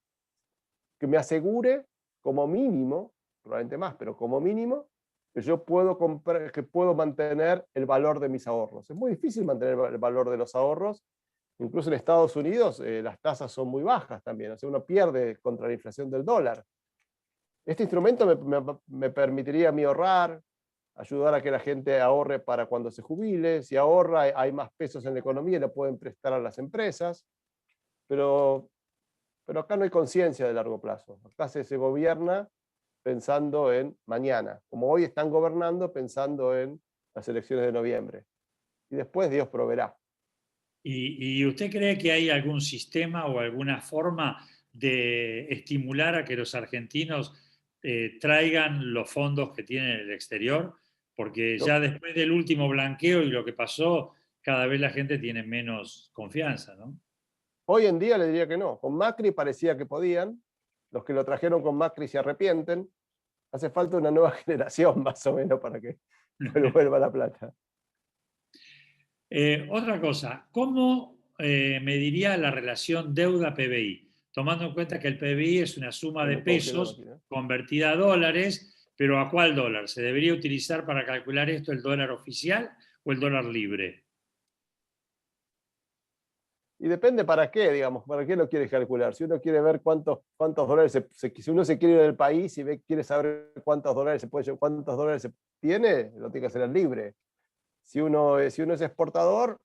me asegure como mínimo, probablemente más, pero como mínimo, que yo puedo comprar, que puedo mantener el valor de mis ahorros? Es muy difícil mantener el valor de los ahorros. Incluso en Estados Unidos las tasas son muy bajas también, o sea, uno pierde contra la inflación del dólar. Este instrumento me permitiría a mí ahorrar, ayudar a que la gente ahorre para cuando se jubile. Si ahorra, hay más pesos en la economía y le pueden prestar a las empresas. Pero, pero acá no hay conciencia de largo plazo. Acá se gobierna pensando en mañana, como hoy están gobernando pensando en las elecciones de noviembre. Y después Dios proveerá. ¿Y usted cree que hay algún sistema o alguna forma de estimular a que los argentinos traigan los fondos que tienen en el exterior? Porque Yo, ya después del último blanqueo y lo que pasó, cada vez la gente tiene menos confianza, ¿no? hoy en día le diría que no. Con Macri parecía que podían. Los que lo trajeron con Macri se arrepienten. Hace falta una nueva generación más o menos para que vuelva la plata. Otra cosa, ¿cómo mediría la relación deuda-PBI? Tomando en cuenta que el PBI es una suma de No puedo creerlo pesos aquí, ¿no? convertida a dólares, pero ¿a cuál dólar? ¿Se debería utilizar para calcular esto el dólar oficial o el dólar libre? Y depende para qué, digamos, para qué lo quieres calcular. Si uno quiere ver cuántos dólares, si uno se quiere ir del país y quiere saber cuántos dólares cuántos dólares se tiene, lo tiene que hacer en libre. Si uno es exportador,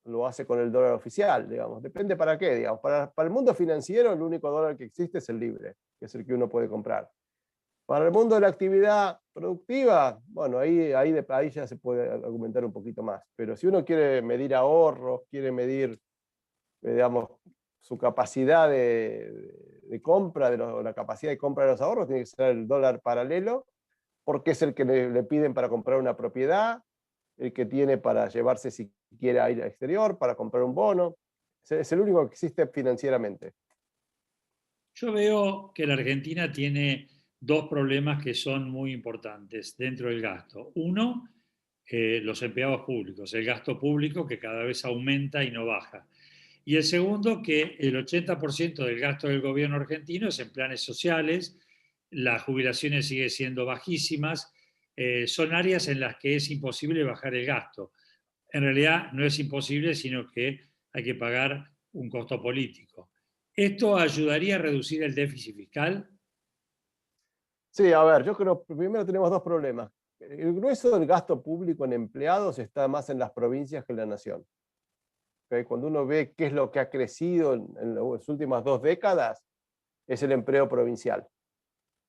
lo hace con el dólar oficial, digamos. Depende para qué, digamos. Para el mundo financiero, el único dólar que existe es el libre, que es el que uno puede comprar. Para el mundo de la actividad productiva, bueno, ahí ya se puede argumentar un poquito más. Pero si uno quiere medir ahorros, quiere medir, digamos, su capacidad de compra, la capacidad de compra de los ahorros, tiene que ser el dólar paralelo, porque es el que le piden para comprar una propiedad, el que tiene para llevarse si quiere ir al exterior, para comprar un bono. Es el único que existe financieramente. Yo veo que la Argentina tiene dos problemas que son muy importantes dentro del gasto. Uno, los empleados públicos, el gasto público que cada vez aumenta y no baja. Y el segundo, que el 80% del gasto del gobierno argentino es en planes sociales, las jubilaciones siguen siendo bajísimas, son áreas en las que es imposible bajar el gasto. En realidad no es imposible, sino que hay que pagar un costo político. ¿Esto ayudaría a reducir el déficit fiscal? Sí, a ver, yo creo que primero tenemos dos problemas. El grueso del gasto público en empleados está más en las provincias que en la nación. ¿Okay? Cuando uno ve qué es lo que ha crecido en las últimas 2 décadas, es el empleo provincial.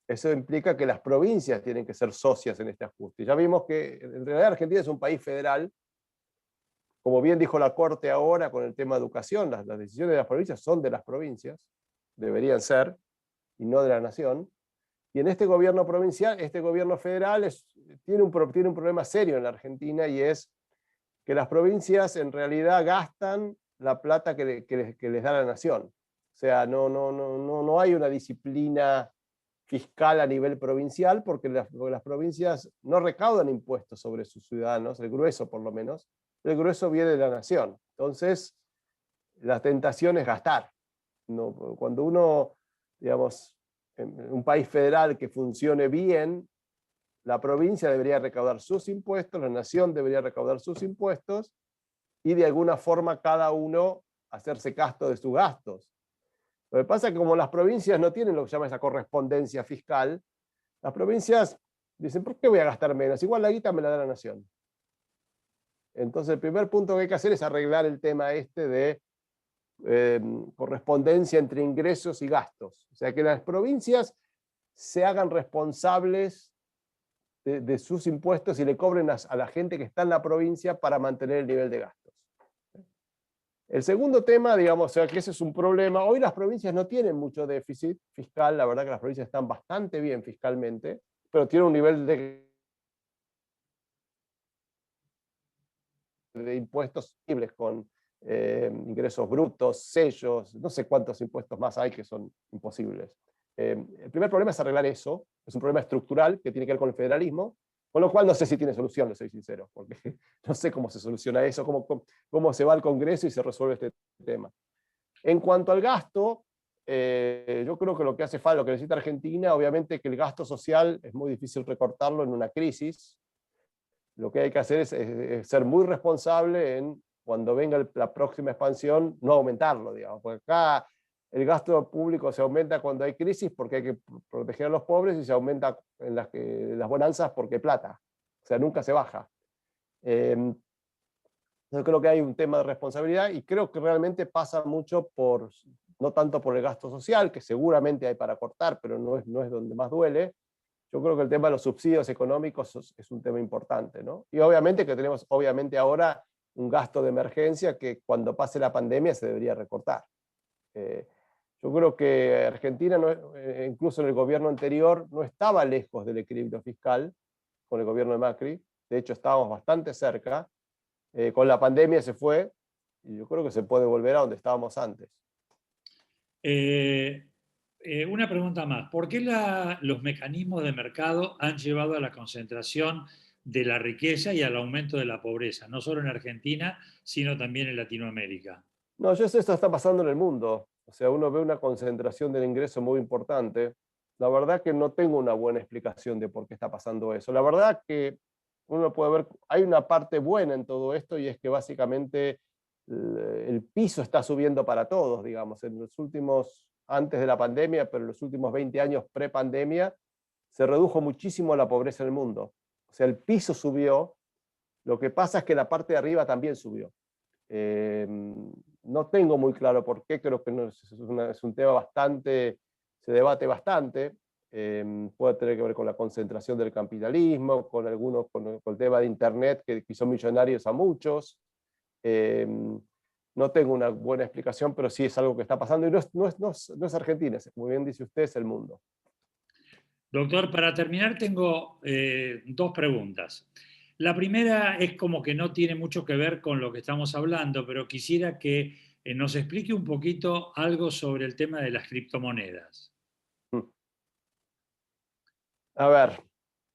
Eso implica que las provincias tienen que ser socias en este ajuste. Ya vimos que en realidad Argentina es un país federal. Como bien dijo la Corte ahora con el tema de educación, las decisiones de las provincias son de las provincias, deberían ser, y no de la nación. Y en este gobierno provincial, este gobierno federal tiene un problema serio en la Argentina, y es que las provincias en realidad gastan la plata que les da la nación. O sea, no hay una disciplina fiscal a nivel provincial, porque las provincias no recaudan impuestos sobre sus ciudadanos, el grueso por lo menos, el grueso viene de la nación. Entonces, la tentación es gastar. No, cuando uno, digamos, en un país federal que funcione bien, la provincia debería recaudar sus impuestos, la nación debería recaudar sus impuestos, y de alguna forma cada uno hacerse cargo de sus gastos. Lo que pasa es que como las provincias no tienen lo que se llama esa correspondencia fiscal, las provincias dicen, ¿por qué voy a gastar menos? Igual la guita me la da la nación. Entonces el primer punto que hay que hacer es arreglar el tema este de correspondencia entre ingresos y gastos. O sea, que las provincias se hagan responsables de sus impuestos y le cobren a la gente que está en la provincia para mantener el nivel de gastos. El segundo tema, digamos, o sea, que ese es un problema. Hoy las provincias no tienen mucho déficit fiscal, la verdad que las provincias están bastante bien fiscalmente, pero tienen un nivel de impuestos posibles con ingresos brutos, sellos, no sé cuántos impuestos más hay que son imposibles. El primer problema es arreglar eso, es un problema estructural que tiene que ver con el federalismo, con lo cual no sé si tiene solución, le soy sincero, porque no sé cómo se soluciona eso, cómo se va al Congreso y se resuelve este tema. En cuanto al gasto, yo creo que lo que hace falta, lo que necesita Argentina, obviamente que el gasto social es muy difícil recortarlo en una crisis. Lo que hay que hacer es ser muy responsable en, cuando venga la próxima expansión, no aumentarlo, digamos, porque acá el gasto público se aumenta cuando hay crisis porque hay que proteger a los pobres, y se aumenta en las bonanzas porque hay plata. O sea, nunca se baja. Yo creo que hay un tema de responsabilidad, y creo que realmente pasa mucho no tanto por el gasto social, que seguramente hay para cortar, pero no es donde más duele. Yo creo que el tema de los subsidios económicos es un tema importante, ¿no? Y obviamente que tenemos, obviamente ahora, un gasto de emergencia que cuando pase la pandemia se debería recortar. Yo creo que Argentina, incluso en el gobierno anterior, no estaba lejos del equilibrio fiscal con el gobierno de Macri. De hecho, estábamos bastante cerca. Con la pandemia se fue, y yo creo que se puede volver a donde estábamos antes. Una pregunta más. ¿Por qué los mecanismos de mercado han llevado a la concentración de la riqueza y al aumento de la pobreza, no solo en Argentina, sino también en Latinoamérica? No, yo sé, esto está pasando en el mundo. O sea, uno ve una concentración del ingreso muy importante. La verdad que no tengo una buena explicación de por qué está pasando eso. La verdad que uno puede ver, hay una parte buena en todo esto, y es que básicamente el piso está subiendo para todos, digamos. En los últimos, antes de la pandemia, pero en los últimos 20 años pre-pandemia, se redujo muchísimo la pobreza en el mundo. O sea, el piso subió. Lo que pasa es que la parte de arriba también subió. No tengo muy claro por qué, creo que es un tema bastante, se debate bastante. Puede tener que ver con la concentración del capitalismo, con el tema de Internet que hizo millonarios a muchos. No tengo una buena explicación, pero sí es algo que está pasando y no es Argentina, como bien dice usted, es el mundo. Doctor, para terminar tengo dos preguntas. La primera es como que no tiene mucho que ver con lo que estamos hablando, pero quisiera que nos explique un poquito algo sobre el tema de las criptomonedas. A ver,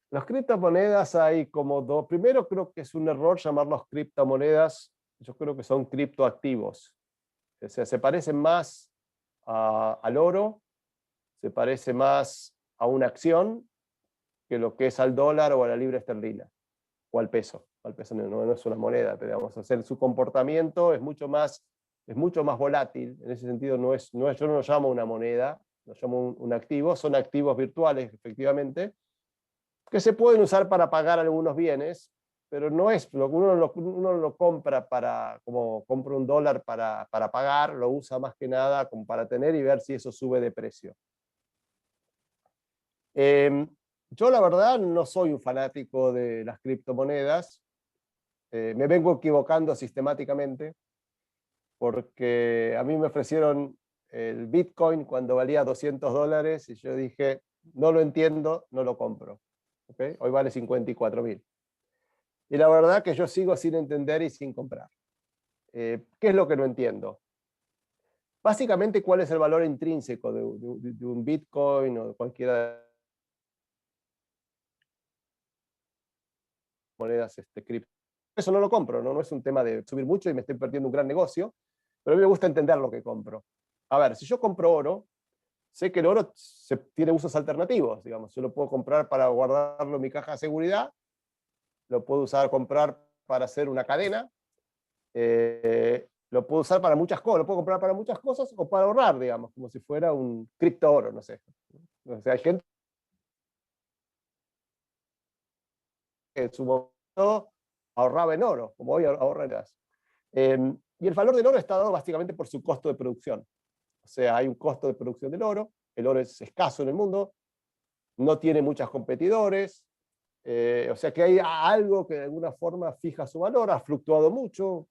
las criptomonedas hay como dos. Primero, creo que es un error llamarlos criptomonedas. Yo creo que son criptoactivos. O sea, se parecen más al oro, se parece más a una acción que lo que es al dólar o a la libra esterlina o al peso. Al peso no es una moneda, pero vamos a hacer su comportamiento es mucho más volátil. En ese sentido, yo no lo llamo una moneda, lo llamo un activo. Son activos virtuales, efectivamente, que se pueden usar para pagar algunos bienes, pero no es uno lo compra como compra un dólar para pagar, lo usa más que nada como para tener y ver si eso sube de precio. Yo la verdad no soy un fanático de las criptomonedas, me vengo equivocando sistemáticamente, porque a mí me ofrecieron el Bitcoin cuando valía $200 y yo dije, no lo entiendo, no lo compro. ¿Okay? Hoy vale 54.000. Y la verdad que yo sigo sin entender y sin comprar. ¿Qué es lo que no entiendo? Básicamente, ¿cuál es el valor intrínseco de un Bitcoin o de cualquiera de las monedas cripto? Eso no lo compro, ¿no? No es un tema de subir mucho y me estoy perdiendo un gran negocio, pero a mí me gusta entender lo que compro. A ver, si yo compro oro, sé que el oro tiene usos alternativos, digamos. Yo lo puedo comprar para guardarlo en mi caja de seguridad, lo puedo comprar para hacer una cadena, lo puedo usar para muchas cosas, lo puedo comprar para muchas cosas o para ahorrar, digamos, como si fuera un cripto oro, no sé. O sea, hay gente que en su momento ahorraba en oro, como hoy ahorras. Y el valor del oro está dado básicamente por su costo de producción. O sea, hay un costo de producción del oro, el oro es escaso en el mundo, no tiene muchos competidores, o sea que hay algo que de alguna forma fija su valor, ha fluctuado mucho,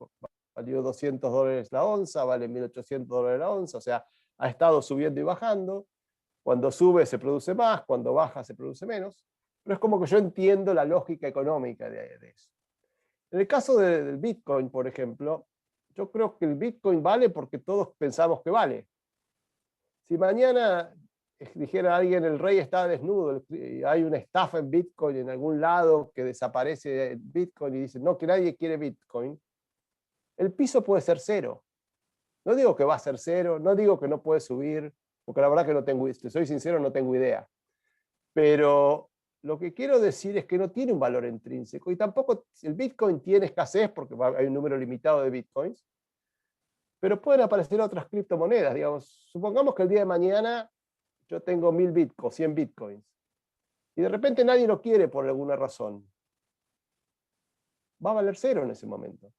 valió $200 la onza, vale $1.800 la onza, o sea, ha estado subiendo y bajando. Cuando sube se produce más, cuando baja se produce menos, pero es como que yo entiendo la lógica económica de eso. En el caso del Bitcoin, por ejemplo, yo creo que el Bitcoin vale porque todos pensamos que vale. Si mañana dijera alguien el rey está desnudo y hay una estafa en Bitcoin en algún lado que desaparece Bitcoin y dice no, que nadie quiere Bitcoin, el piso puede ser cero. No digo que va a ser cero, no digo que no puede subir, porque la verdad que no tengo, si soy sincero, no tengo idea. Pero lo que quiero decir es que no tiene un valor intrínseco y tampoco el Bitcoin tiene escasez porque hay un número limitado de Bitcoins, pero pueden aparecer otras criptomonedas. Digamos, supongamos que el día de mañana yo tengo 1000 Bitcoins, 100 Bitcoins, y de repente nadie lo quiere por alguna razón. Va a valer cero en ese momento.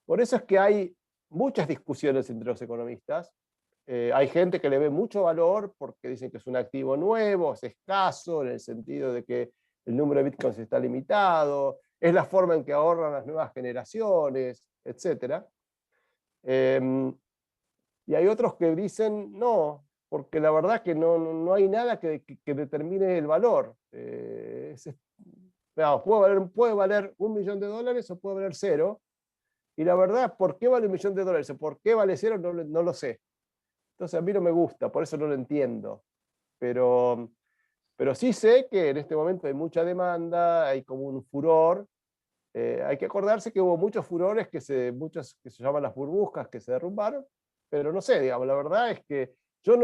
Por eso es que hay muchas discusiones entre los economistas. Hay gente que le ve mucho valor porque dicen que es un activo nuevo, es escaso, en el sentido de que el número de bitcoins está limitado, es la forma en que ahorran las nuevas generaciones, etc. Y hay otros que dicen no, porque la verdad que no hay nada que determine el valor. Puede valer $1 millón o puede valer cero. Y la verdad, ¿por qué vale $1 millón o por qué vale cero? No lo sé. Entonces a mí no me gusta, por eso no lo entiendo. Pero sí sé que en este momento hay mucha demanda, hay como un furor. Hay que acordarse que hubo muchos furores, muchos que se llaman las burbujas, que se derrumbaron, pero no sé, digamos, la verdad es que yo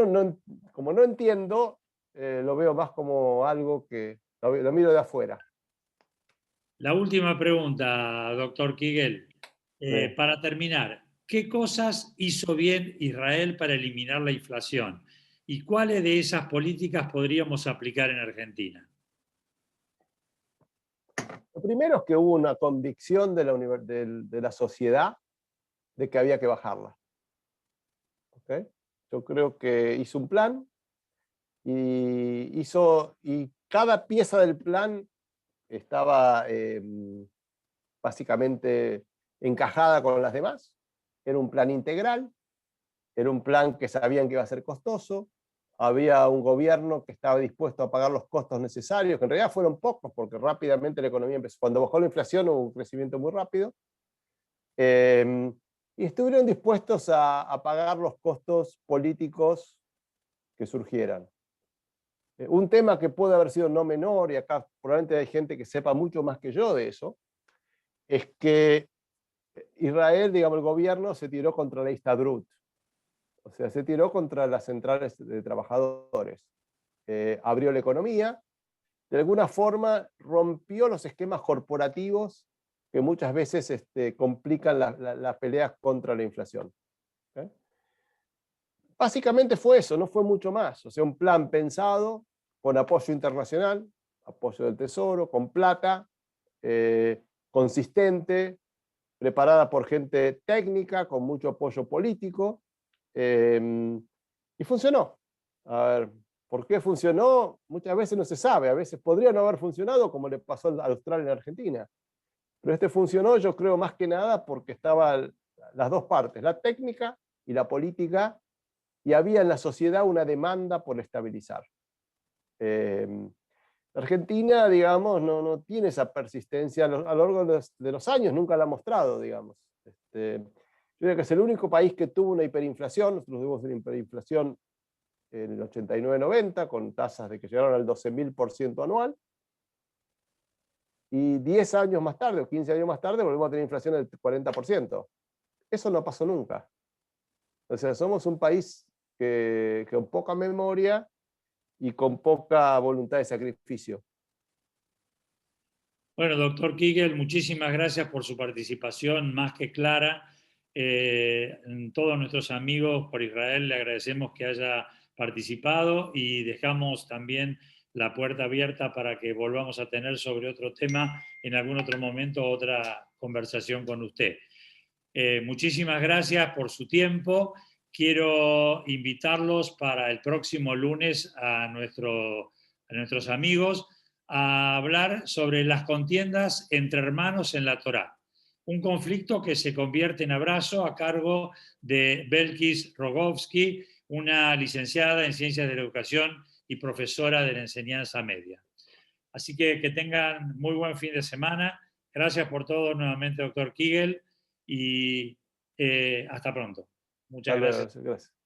como no entiendo, lo veo más como algo que lo miro de afuera. La última pregunta, doctor Kigel. Sí. Para terminar, ¿qué cosas hizo bien Israel para eliminar la inflación? ¿Y cuáles de esas políticas podríamos aplicar en Argentina? Lo primero es que hubo una convicción de la sociedad de que había que bajarla. ¿Okay? Yo creo que hizo un plan y cada pieza del plan estaba básicamente encajada con las demás. era un plan integral, era un plan que sabían que iba a ser costoso, había un gobierno que estaba dispuesto a pagar los costos necesarios, que en realidad fueron pocos, porque rápidamente la economía empezó. Cuando bajó la inflación hubo un crecimiento muy rápido, y estuvieron dispuestos a pagar los costos políticos que surgieran. Un tema que puede haber sido no menor, y acá probablemente hay gente que sepa mucho más que yo de eso, es que Israel, digamos, el gobierno se tiró contra la Histadrut, o sea, se tiró contra las centrales de trabajadores. Abrió la economía, de alguna forma rompió los esquemas corporativos que muchas veces complican las peleas contra la inflación. ¿Okay? Básicamente fue eso, no fue mucho más. O sea, un plan pensado con apoyo internacional, apoyo del Tesoro, con plata, consistente, preparada por gente técnica, con mucho apoyo político, y funcionó. A ver, ¿por qué funcionó? Muchas veces no se sabe, a veces podría no haber funcionado, como le pasó a Australia en Argentina. Pero funcionó, yo creo, más que nada porque estaban las dos partes, la técnica y la política, y había en la sociedad una demanda por estabilizar. Argentina, digamos, no tiene esa persistencia a lo largo de los años, nunca la ha mostrado, digamos. Yo creo que es el único país que tuvo una hiperinflación. Nosotros tuvimos una hiperinflación en el 89-90, con tasas de que llegaron al 12.000% anual, y 10 años más tarde, o 15 años más tarde, volvemos a tener inflación del 40%. Eso no pasó nunca. O sea, somos un país con poca memoria y con poca voluntad de sacrificio. Bueno, doctor Kigel, muchísimas gracias por su participación más que clara. Todos nuestros amigos por Israel le agradecemos que haya participado y dejamos también la puerta abierta para que volvamos a tener sobre otro tema en algún otro momento otra conversación con usted. Muchísimas gracias por su tiempo. Quiero invitarlos para el próximo lunes a nuestros amigos a hablar sobre las contiendas entre hermanos en la Torá. Un conflicto que se convierte en abrazo a cargo de Belkis Rogovsky, una licenciada en Ciencias de la Educación y profesora de la enseñanza media. Así que tengan muy buen fin de semana. Gracias por todo nuevamente, doctor Kigel, y hasta pronto. Muchas gracias. Gracias.